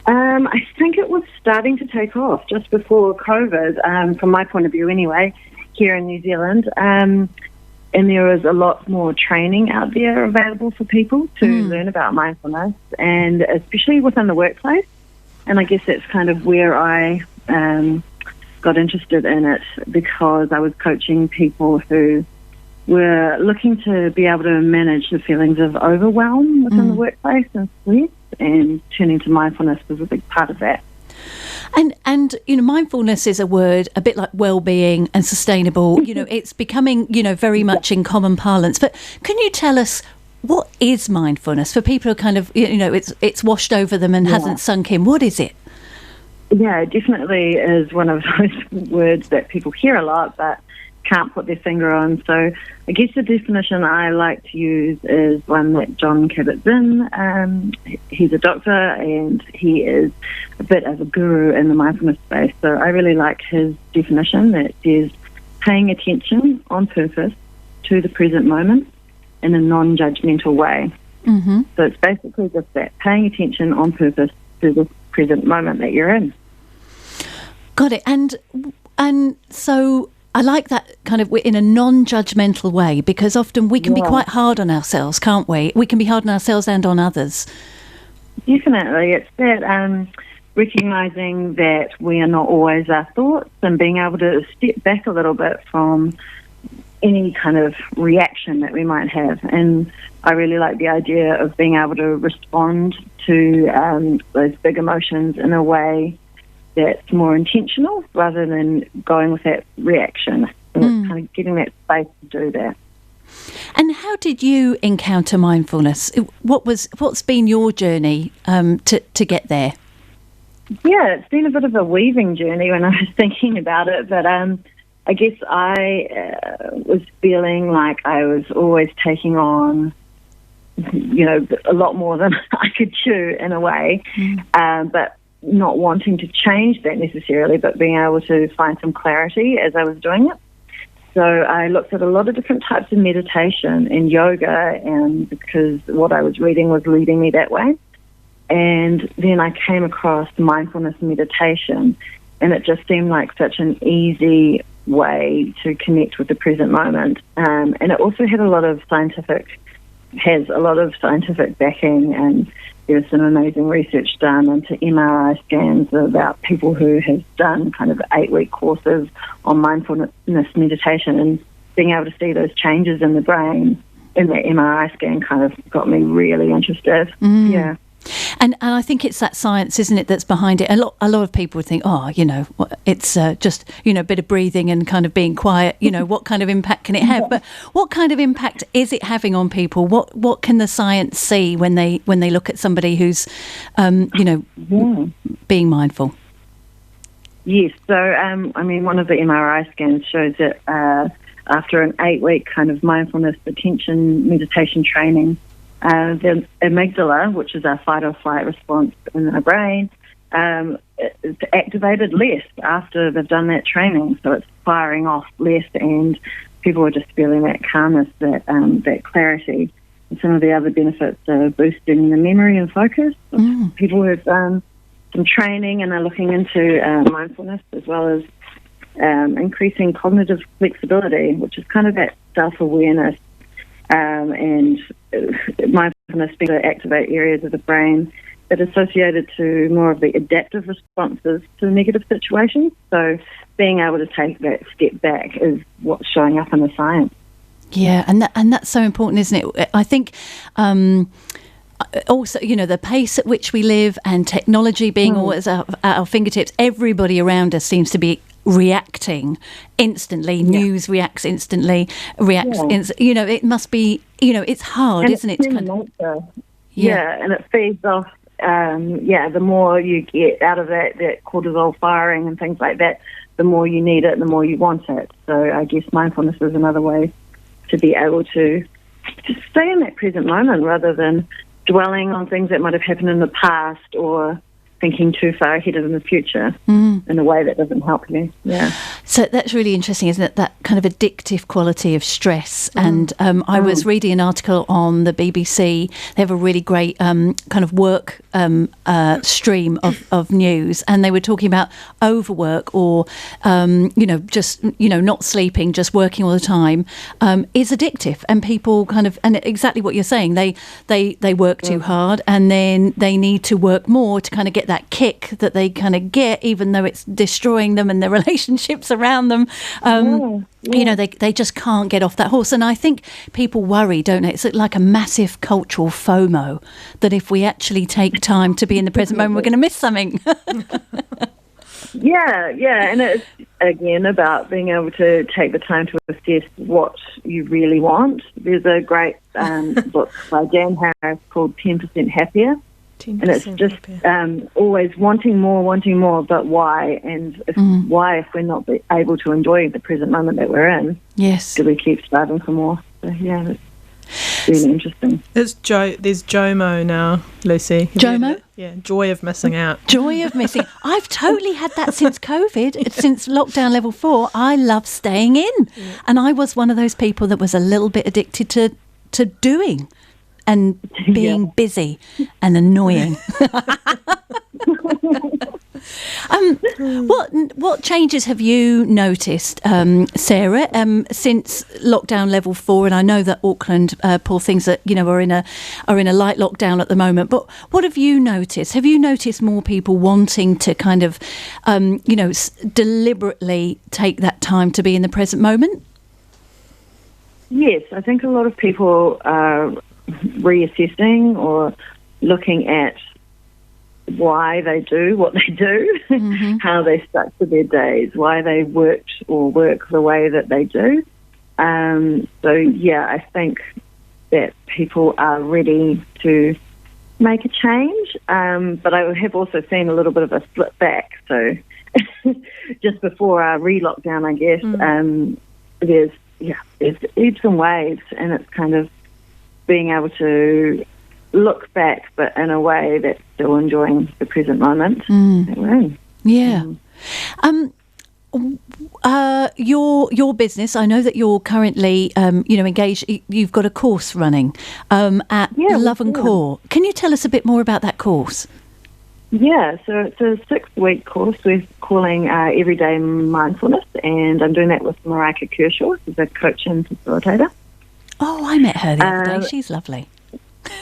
I think it was starting to take off just before COVID, from my point of view anyway, here in New Zealand. And there was a lot more training out there available for people to learn about mindfulness, and especially within the workplace. And I guess that's kind of where I got interested in it, because I was coaching people who were looking to be able to manage the feelings of overwhelm within the workplace and stress, and turning to mindfulness was a big part of that. And mindfulness is a word a bit like well-being and sustainable. It's becoming, very much in common parlance. But can you tell us, what is mindfulness for people who kind of, it's washed over them and hasn't sunk in? What is it? Yeah, it definitely is one of those words that people hear a lot, but can't put their finger on. So I guess the definition I like to use is one that John Kabat-Zinn, he's a doctor and he is a bit of a guru in the mindfulness space. So I really like his definition that says paying attention on purpose to the present moment in a non-judgmental way. So it's basically just that, paying attention on purpose to the present moment that you're in. Got it. And so I like that kind of in a non-judgmental way, because often we can be quite hard on ourselves, can't we? We can be hard on ourselves and on others. Definitely. It's that recognising that we are not always our thoughts, and being able to step back a little bit from any kind of reaction that we might have. And I really like the idea of being able to respond to those big emotions in a way that's more intentional rather than going with that reaction. And it's kind of getting that space to do that. And how did you encounter mindfulness? What's been your journey to get there? Yeah, it's been a bit of a weaving journey when I was thinking about it, but I guess I was feeling like I was always taking on, a lot more than I could chew in a way, but not wanting to change that necessarily, but being able to find some clarity as I was doing it. So I looked at a lot of different types of meditation and yoga, and because what I was reading was leading me that way. And then I came across mindfulness meditation, and it just seemed like such an easy way to connect with the present moment. And it also had a lot of scientific backing, and there was some amazing research done into MRI scans about people who have done kind of 8-week courses on mindfulness meditation, and being able to see those changes in the brain in that MRI scan kind of got me really interested. Yeah. And I think it's that science, isn't it, that's behind it. A lot of people would think, it's just, a bit of breathing and kind of being quiet. What kind of impact can it have? But what kind of impact is it having on people? What can the science see when they look at somebody who's, being mindful? Yes. So, one of the MRI scans shows that after an 8-week kind of mindfulness attention meditation training, the amygdala, which is our fight or flight response in our brain, it's activated less after they've done that training. So it's firing off less, and people are just feeling that calmness, that clarity. And some of the other benefits are boosting the memory and focus. People who've done some training and are looking into mindfulness, as well as increasing cognitive flexibility, which is kind of that self-awareness. And mindfulness being to activate areas of the brain that are associated to more of the adaptive responses to negative situations. So being able to take that step back is what's showing up in the science. Yeah, and that's so important, isn't it? I think also, the pace at which we live and technology being always at our fingertips, everybody around us seems to be reacting instantly. News reacts instantly. It must be. It's hard, and isn't it? And it feeds off. The more you get out of that cortisol firing and things like that, the more you need it, the more you want it. So I guess mindfulness is another way to be able to stay in that present moment rather than dwelling on things that might have happened in the past or thinking too far ahead in the future in a way that doesn't help you. Yeah. So that's really interesting, isn't it? That kind of addictive quality of stress. And I was reading an article on the BBC. They have a really great kind of work stream of news, and they were talking about overwork or, not sleeping, just working all the time is addictive. And people kind of, and exactly what you're saying, they work too hard, and then they need to work more to kind of get that kick that they kind of get, even though it's destroying them and their relationships around them. They just can't get off that horse. And I think people worry, don't they? It's like a massive cultural FOMO, that if we actually take time to be in the present moment, we're going to miss something. And it's, again, about being able to take the time to assess what you really want. There's a great book by Dan Harris called 10% Happier. And it's just always wanting more, but why? And why, if we're not able to enjoy the present moment that we're in, do we keep striving for more? So, that's really interesting. There's JOMO now, Lucy. JOMO? Yeah, joy of missing out. Joy of missing. I've totally had that since COVID, since lockdown level 4. I love staying in. Yeah. And I was one of those people that was a little bit addicted to doing and being busy and annoying. What changes have you noticed, Sarah, since lockdown level 4? And I know that Auckland, poor things, that are in a light lockdown at the moment. But what have you noticed? Have you noticed more people wanting to kind of, deliberately take that time to be in the present moment? Yes, I think a lot of people are reassessing or looking at why they do what they do, how they structure their days, why they work the way that they do. I think that people are ready to make a change, but I have also seen a little bit of a slip back. So just before our re-lockdown, I guess, there's ebbs and waves, and it's kind of being able to look back, but in a way that's still enjoying the present moment that we're in. Yeah. Your business, I know that you're currently, engaged. You've got a course running at Love and Core. Can you tell us a bit more about that course? Yeah, so it's a 6-week course we're calling Everyday Mindfulness, and I'm doing that with Marika Kershaw, who's a coach and facilitator. Oh, I met her the other day. She's lovely.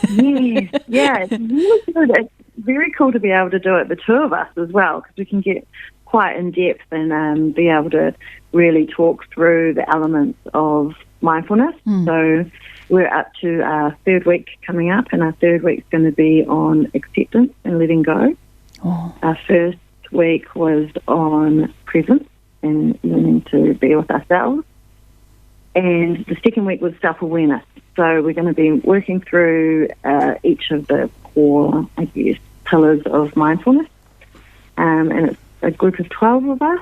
Yeah, it's really good. It's very cool to be able to do it, the two of us as well, because we can get quite in depth and be able to really talk through the elements of mindfulness. So we're up to our 3rd week coming up, and our 3rd week's going to be on acceptance and letting go. Our 1st week was on presence and learning to be with ourselves, and the 2nd week was self-awareness. So we're going to be working through each of the core, I guess, pillars of mindfulness. And it's a group of 12 of us,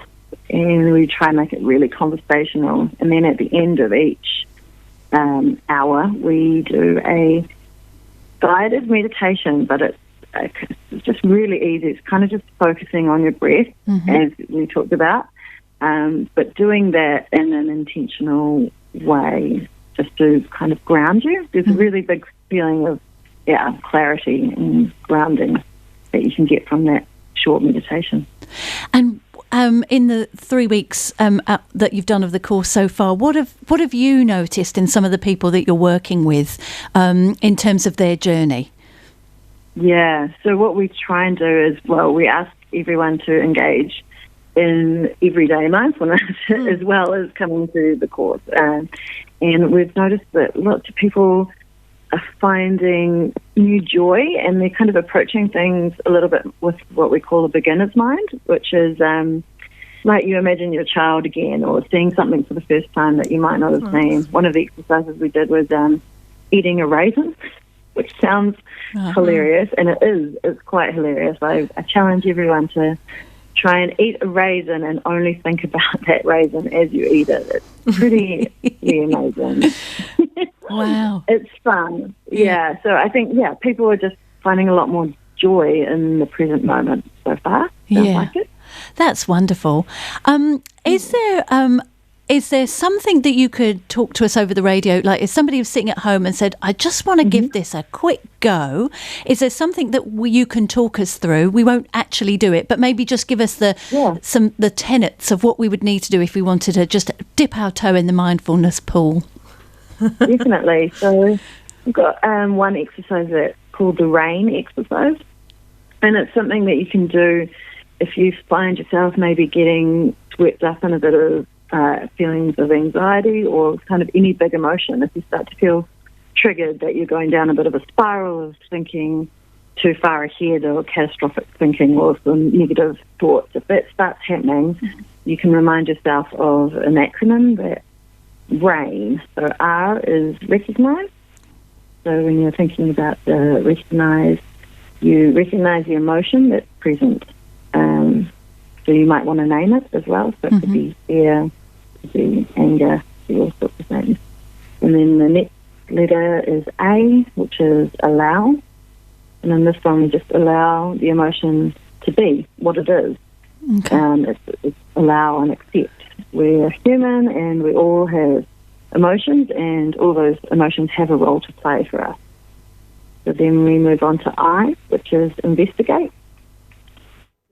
and we try and make it really conversational. And then at the end of each hour, we do a guided meditation, but it's just really easy. It's kind of just focusing on your breath, as we talked about, but doing that in an intentional way, just to kind of ground you. There's a really big feeling of clarity and grounding that you can get from that short meditation. And in the 3 weeks that you've done of the course so far, what have you noticed in some of the people that you're working with in terms of their journey? Yeah, so what we try and do is, we ask everyone to engage in everyday mindfulness as well as coming to the course. And we've noticed that lots of people are finding new joy, and they're kind of approaching things a little bit with what we call a beginner's mind, which is like you imagine your child again, or seeing something for the first time that you might not have seen. One of the exercises we did was eating a raisin, which sounds hilarious, and it is. It's quite hilarious. I challenge everyone to try and eat a raisin and only think about that raisin as you eat it. It's pretty amazing. Wow. It's fun. Yeah. So I think, people are just finding a lot more joy in the present moment so far. Sounds like it. That's wonderful. Is there something that you could talk to us over the radio? Like if somebody was sitting at home and said, I just want to give this a quick go, is there something that you can talk us through? We won't actually do it, but maybe just give us the tenets of what we would need to do if we wanted to just dip our toe in the mindfulness pool. Definitely. So we've got one exercise that's called the RAIN exercise, and it's something that you can do if you find yourself maybe getting swept up in a bit of feelings of anxiety or kind of any big emotion. If you start to feel triggered that you're going down a bit of a spiral of thinking too far ahead or catastrophic thinking or some negative thoughts, if that starts happening, you can remind yourself of an acronym, that RAIN. So R is recognise. So when you're thinking about the recognise, you recognise the emotion that's present. So you might want to name it as well. So it could be fear, it could be anger, it could be all sorts of things. And then the next letter is A, which is allow. And in this one, we just allow the emotion to be what it is. Okay. It's allow and accept. We're human and we all have emotions, and all those emotions have a role to play for us. So then we move on to I, which is investigate.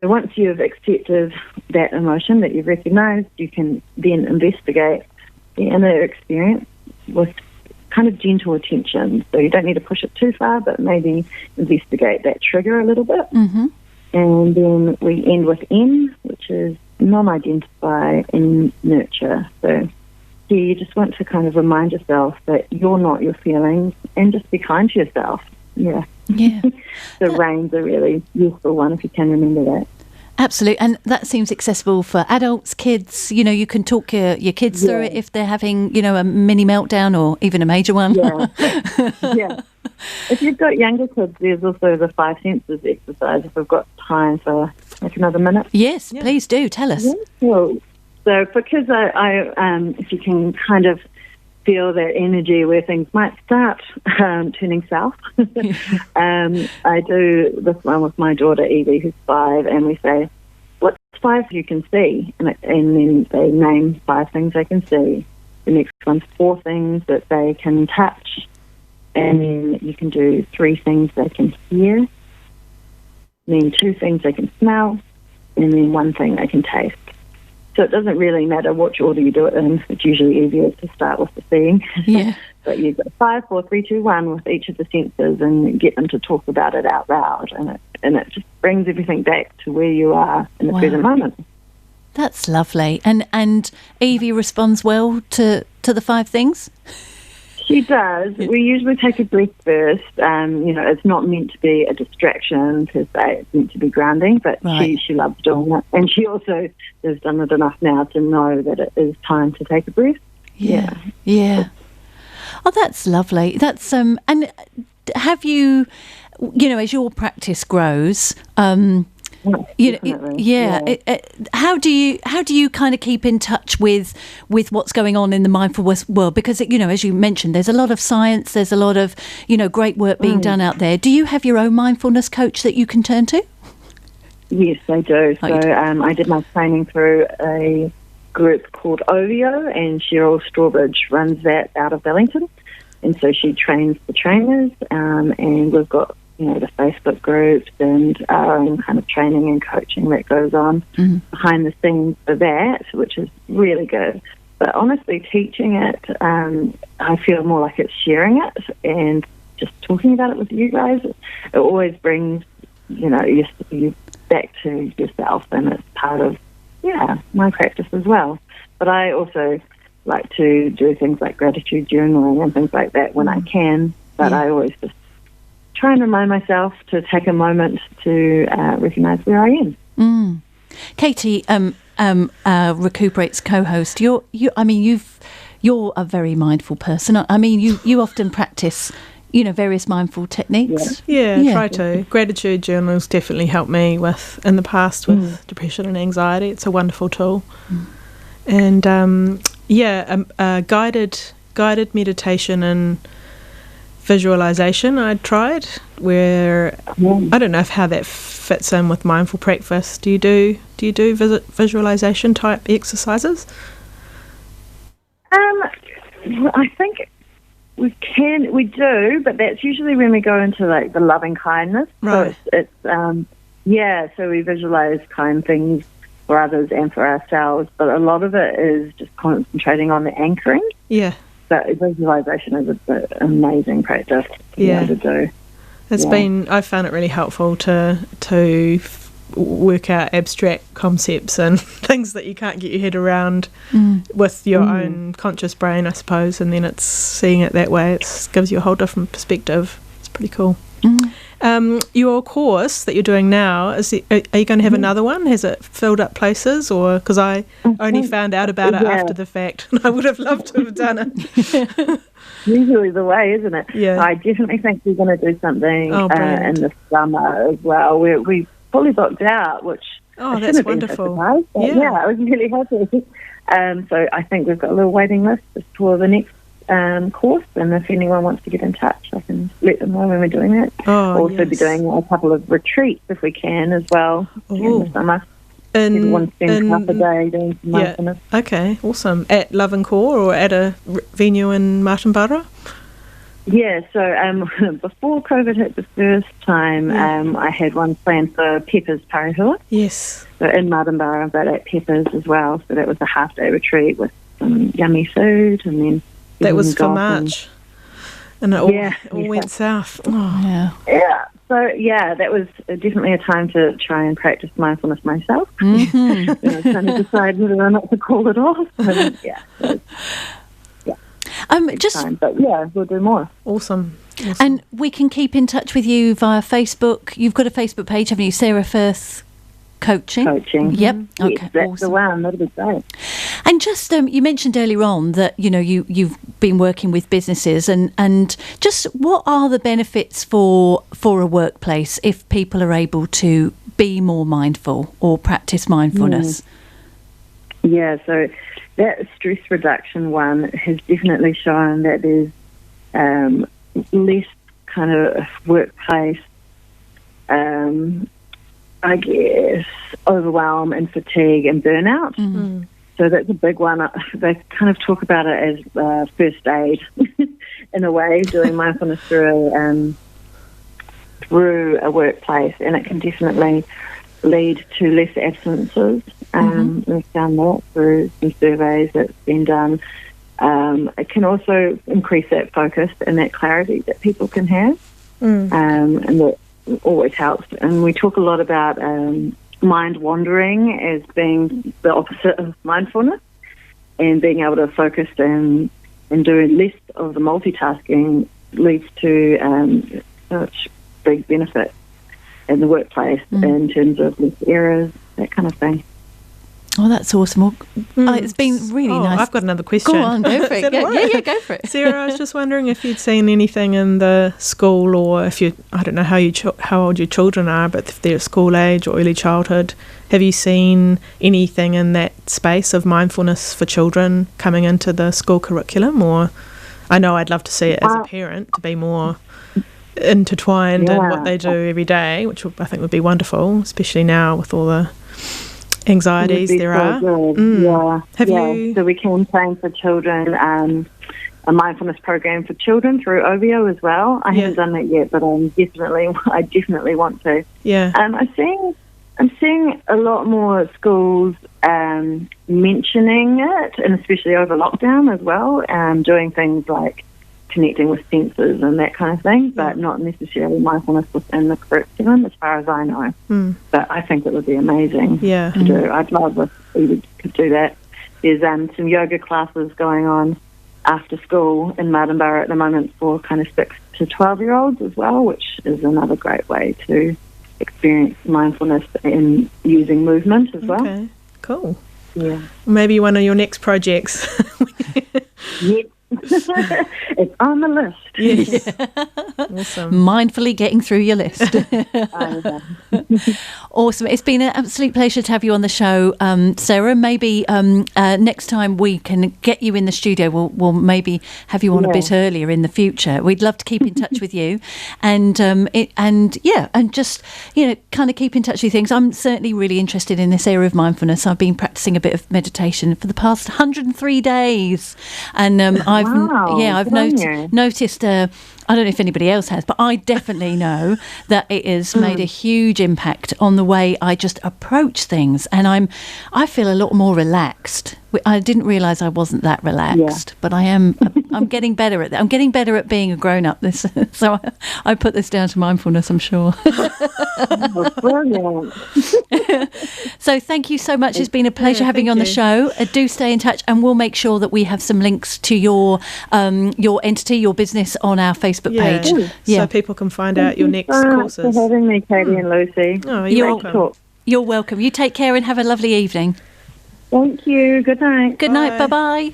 So once you've accepted that emotion that you've recognised, you can then investigate the inner experience with kind of gentle attention. So you don't need to push it too far, but maybe investigate that trigger a little bit. Mm-hmm. And then we end with N, which is non-identify and nurture. So here you just want to kind of remind yourself that you're not your feelings and just be kind to yourself. Yeah. Yeah. The rain's a really useful one if you can remember that. Absolutely, and that seems accessible for adults, kids. You know, you can talk your kids through it if they're having, you know, a mini meltdown or even a major one. Yeah. Yeah. If you've got younger kids, there's also the 5 senses exercise. If we've got time for like another minute. Yes, please do tell us. Yeah, cool. So for kids, I if you can kind of feel that energy where things might start turning south. I do this one with my daughter Evie, who's 5, and we say, "What's 5 you can see?" And then they name 5 things they can see. The next one's 4 things that they can touch, and then you can do 3 things they can hear, then 2 things they can smell, and then 1 thing they can taste. So it doesn't really matter which order you do it in. It's usually easier to start with the seeing. Yeah. But you go 5, 4, 3, 2, 1 with each of the senses and get them to talk about it out loud. And it just brings everything back to where you are in the present moment. That's lovely. And Evie responds well to the 5 things? She does. We usually take a breath first. You know, it's not meant to be a distraction per se. It's meant to be grounding, but she loves doing it. And she also has done it enough now to know that it is time to take a breath. Yeah. Oh, that's lovely. That's and have you, you know, as your practice grows, you know, how do you kind of keep in touch with what's going on in the mindfulness world? Because, you know, as you mentioned, there's a lot of science, there's a lot of, you know, great work being done out there. Do you have your own mindfulness coach that you can turn to? Yes, I do. So I did my training through a group called OVO, and Cheryl Strawbridge runs that out of Wellington. And so she trains the trainers, and we've got, you know, the Facebook groups and our own kind of training and coaching that goes on behind the scenes for that, which is really good. But honestly, teaching it, I feel more like it's sharing it and just talking about it with you guys. It always brings, you know, you back to yourself, and it's part of, my practice as well. But I also like to do things like gratitude journaling and things like that when I can, but I always just try and remind myself to take a moment to recognise where I am. Katie, ReCooper8's co-host, you're a very mindful person. I mean, you often practice, you know, various mindful techniques. Yeah, try to. Gratitude journals definitely helped me in the past with depression and anxiety. It's a wonderful tool. And guided meditation and visualization I tried, where I don't know how that fits in with mindful practice. Do you do visualization type exercises? I think we do, but that's usually when we go into like the loving kindness. Right. So it's so we visualize kind things for others and for ourselves, but a lot of it is just concentrating on the anchoring. Yeah. So visualization is an amazing practice to be able to do. I found it really helpful to work out abstract concepts and things that you can't get your head around with your own conscious brain, I suppose, and then it's seeing it that way. It gives you a whole different perspective. It's pretty cool. Your course that you're doing now, are you going to have another one? Has it filled up places? Or because I only found out about it after the fact, and I would have loved to have done it. Usually the way, isn't it? Yeah. I definitely think we're going to do something in the summer as well. We fully booked out, which that's wonderful. I was really happy. So I think we've got a little waiting list for the next course, and if anyone wants to get in touch, I can let them know when we're doing that. Also be doing a couple of retreats if we can as well in the summer. Everyone spends half a day doing some mindfulness. Okay, awesome. At Love and Core or at a venue in Martinborough? Yeah, so before COVID hit the first time, I had one planned for Peppers Parahua. Yes. So in Martinborough, but at Peppers as well. So that was a half-day retreat with some yummy food, and then that was for March, and it all went south. Oh. Yeah. So that was definitely a time to try and practice mindfulness myself. Mm-hmm. I was trying to decide whether or not to call it off. But we'll do more. Awesome. And we can keep in touch with you via Facebook. You've got a Facebook page, haven't you? Sarah Firth Coaching. Yep. Okay. Yes, that's the one. That'll be great. And just you mentioned earlier on that you've been working with businesses, and just what are the benefits for a workplace if people are able to be more mindful or practice mindfulness? Yeah. So that stress reduction one has definitely shown that there's less kind of workplace, I guess, overwhelm and fatigue and burnout. Mm-hmm. So that's a big one. They kind of talk about it as first aid in a way, doing mindfulness through a workplace, and it can definitely lead to less absences. We've found that through some surveys that's been done. It can also increase that focus and that clarity that people can have, and that always helps. And we talk a lot about mind wandering as being the opposite of mindfulness, and being able to focus and do less of the multitasking leads to such big benefit in the workplace in terms of less errors, that kind of thing. Oh, that's awesome. Well, it's been really nice. I've got another question. Go on, go for it. Yeah, go for it. Sarah, I was just wondering if you'd seen anything in the school, or if I don't know how old your children are, but if they're school age or early childhood, have you seen anything in that space of mindfulness for children coming into the school curriculum? Or I know I'd love to see it as a parent to be more intertwined in what they do every day, which I think would be wonderful, especially now with all the anxieties there are. Have you? So we can train for children a mindfulness program for children through OVO as well. I haven't done that yet, but I definitely want to. Yeah. I'm seeing a lot more schools mentioning it, and especially over lockdown as well, doing things like connecting with senses and that kind of thing, but not necessarily mindfulness within the curriculum, as far as I know. But I think it would be amazing to do. I'd love if we could do that. There's some yoga classes going on after school in Martinborough at the moment for kind of 6 to 12-year-olds as well, which is another great way to experience mindfulness in using movement as well. Okay, cool. Yeah. Maybe one of your next projects. Yep. It's on the list. Yes. Awesome. Mindfully getting through your list. Awesome. It's been an absolute pleasure to have you on the show, Sarah. Maybe next time we can get you in the studio, we'll maybe have you on a bit earlier in the future. We'd love to keep in touch with you, and just kind of keep in touch with things. I'm certainly really interested in this area of mindfulness. I've been practicing a bit of meditation for the past 103 days, and I've noticed. I don't know if anybody else has, but I definitely know that it has made a huge impact on the way I just approach things, and I feel a lot more relaxed. I didn't realise I wasn't that relaxed, but I am. I'm getting better at that. I'm getting better at being a grown-up. So I put this down to mindfulness, I'm sure. Brilliant. So thank you so much. It's been a pleasure having you on the show. Do stay in touch, and we'll make sure that we have some links to your entity, your business, on our Facebook page. So people can find out your next courses. Thanks for having me, Katie and Lucy. Oh, you're welcome. You're welcome. You take care and have a lovely evening. Thank you. Good night. Good night. Bye-bye.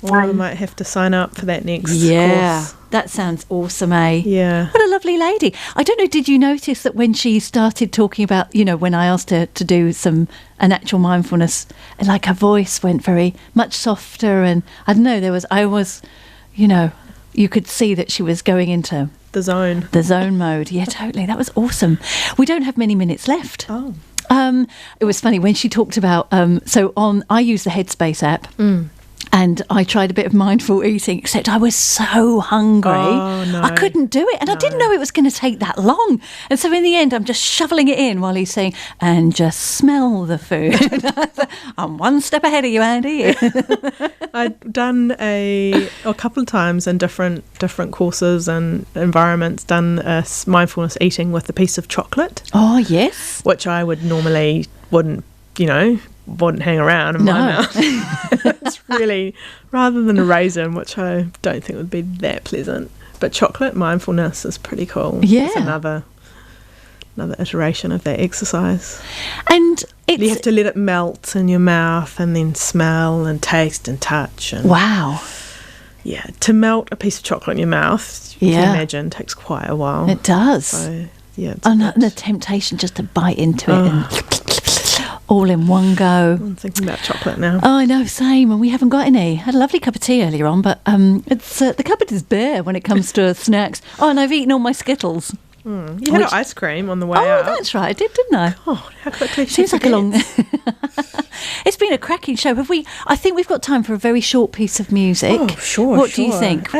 Well, I might have to sign up for that next course. That sounds awesome, eh? Yeah. What a lovely lady. I don't know, did you notice that when she started talking about, when I asked her to do an actual mindfulness, like her voice went very much softer, and I don't know, you could see that she was going into the zone mode. Yeah, totally. That was awesome. We don't have many minutes left. Oh. It was funny when she talked about I use the Headspace app. And I tried a bit of mindful eating, except I was so hungry. Oh, no. I couldn't do it. And I didn't know it was going to take that long. And so in the end, I'm just shoveling it in while he's saying, and just smell the food. I'm one step ahead of you, Andy. I'd done a couple of times in different courses and environments, done mindfulness eating with a piece of chocolate. Oh, yes. Which I would normally wouldn't hang around in my mouth. It's really, rather than a raisin, which I don't think would be that pleasant, but chocolate mindfulness is pretty cool. Yeah. It's another iteration of that exercise. And you have to let it melt in your mouth and then smell and taste and touch. And wow. Yeah, to melt a piece of chocolate in your mouth, you can imagine, takes quite a while. It does. So, yeah. And the temptation just to bite into it and all in one go. I'm thinking about chocolate now. Oh, I know, same. And we haven't got any. Had a lovely cup of tea earlier on, but it's the cupboard is bare when it comes to snacks. Oh, and I've eaten all my Skittles. You had ice cream on the way out. Oh, that's right. I did, didn't I? Oh, how quickly seems like a long... It's been a cracking show. I think we've got time for a very short piece of music. Oh, sure. What do you think?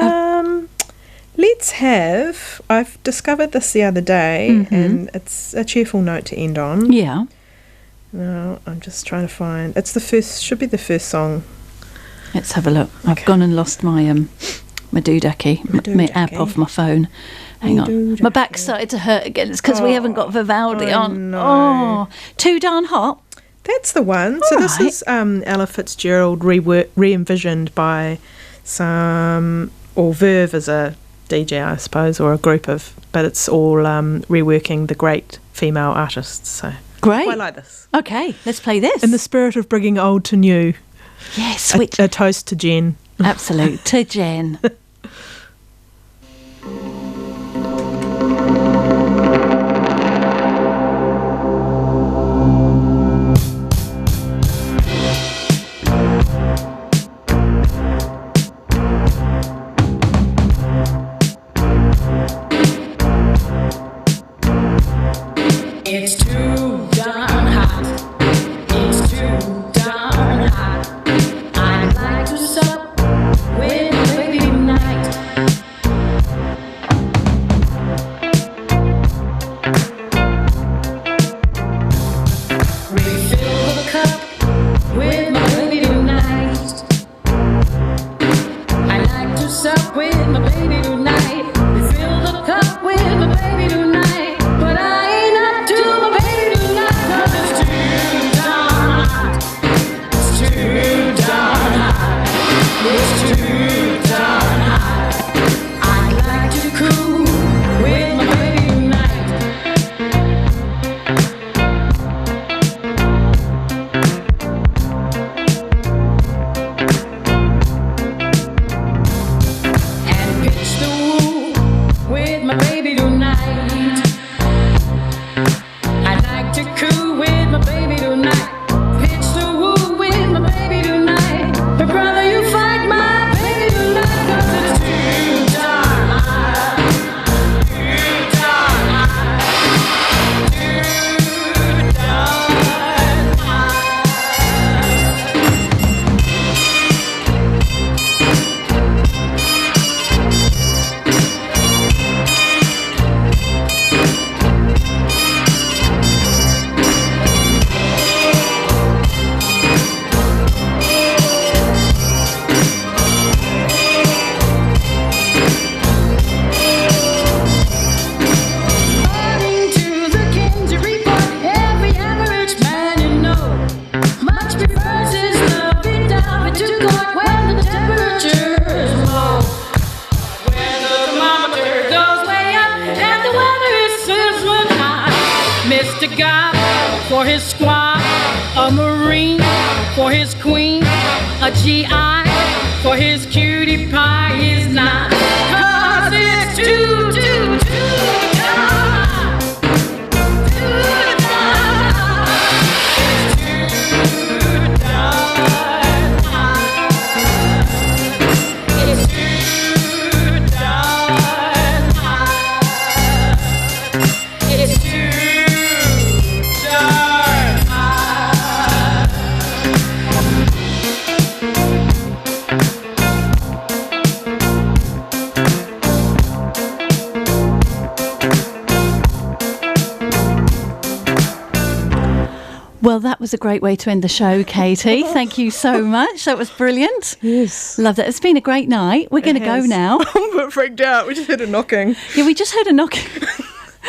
Let's have... I've discovered this the other day, and it's a cheerful note to end on. Yeah. No, I'm just trying to find... should be the first song. Let's have a look. Okay. I've gone and lost my doodacky, my app off my phone. Hang on. My back started to hurt again. It's because we haven't got Vivaldi on. No. Oh, Too Darn Hot. That's the one. So this is Ella Fitzgerald re-envisioned by Verve as a DJ, I suppose, or a group of, but it's all reworking the great female artists. So great. I like this. Okay, let's play this. In the spirit of bringing old to new. Yes, a toast to Jen. Absolute to Jen. It's too darn hot. It's too darn hot. I'd like to sup with my baby tonight. Refill the cup with my baby tonight. I'd like to sup with my baby tonight. Refill the cup with my baby tonight. Mr. God for his squad, a Marine for his queen, a GI for his cutie pie is not. 'Cause it's too dark. Too dark. It's too dark. It's too dark. that was a great way to end the show, Katie. Thank you so much. That was brilliant. Yes. Love that. It's been a great night. We're going to go now. I'm a bit freaked out. We just heard a knocking. Yeah, we just heard a knocking.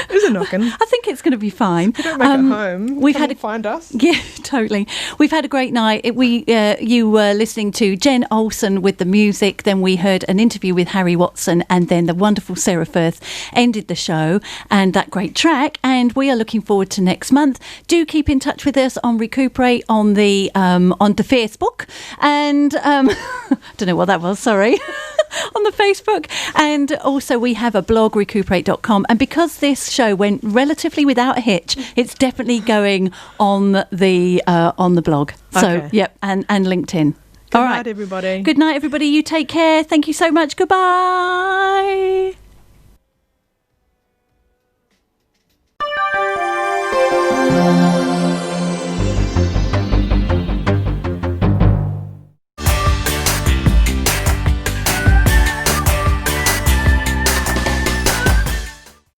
There's a knocking. I think it's going to be fine. If you don't make it home, we've come had and find us. Yeah, totally. We've had a great night. You were listening to Jen Olsen with the music. Then we heard an interview with Harry Watson, and then the wonderful Sarah Firth ended the show, and that great track. And we are looking forward to next month. Do keep in touch with us on ReCooper8 on the Facebook, and don't know what that was. Sorry. On the Facebook, and also we have a blog, ReCooper8.com, and because this show went relatively without a hitch, it's definitely going on the blog. So Okay. yep, and LinkedIn. Good All night, right, everybody. Good night, everybody. You take care. Thank you so much. Goodbye.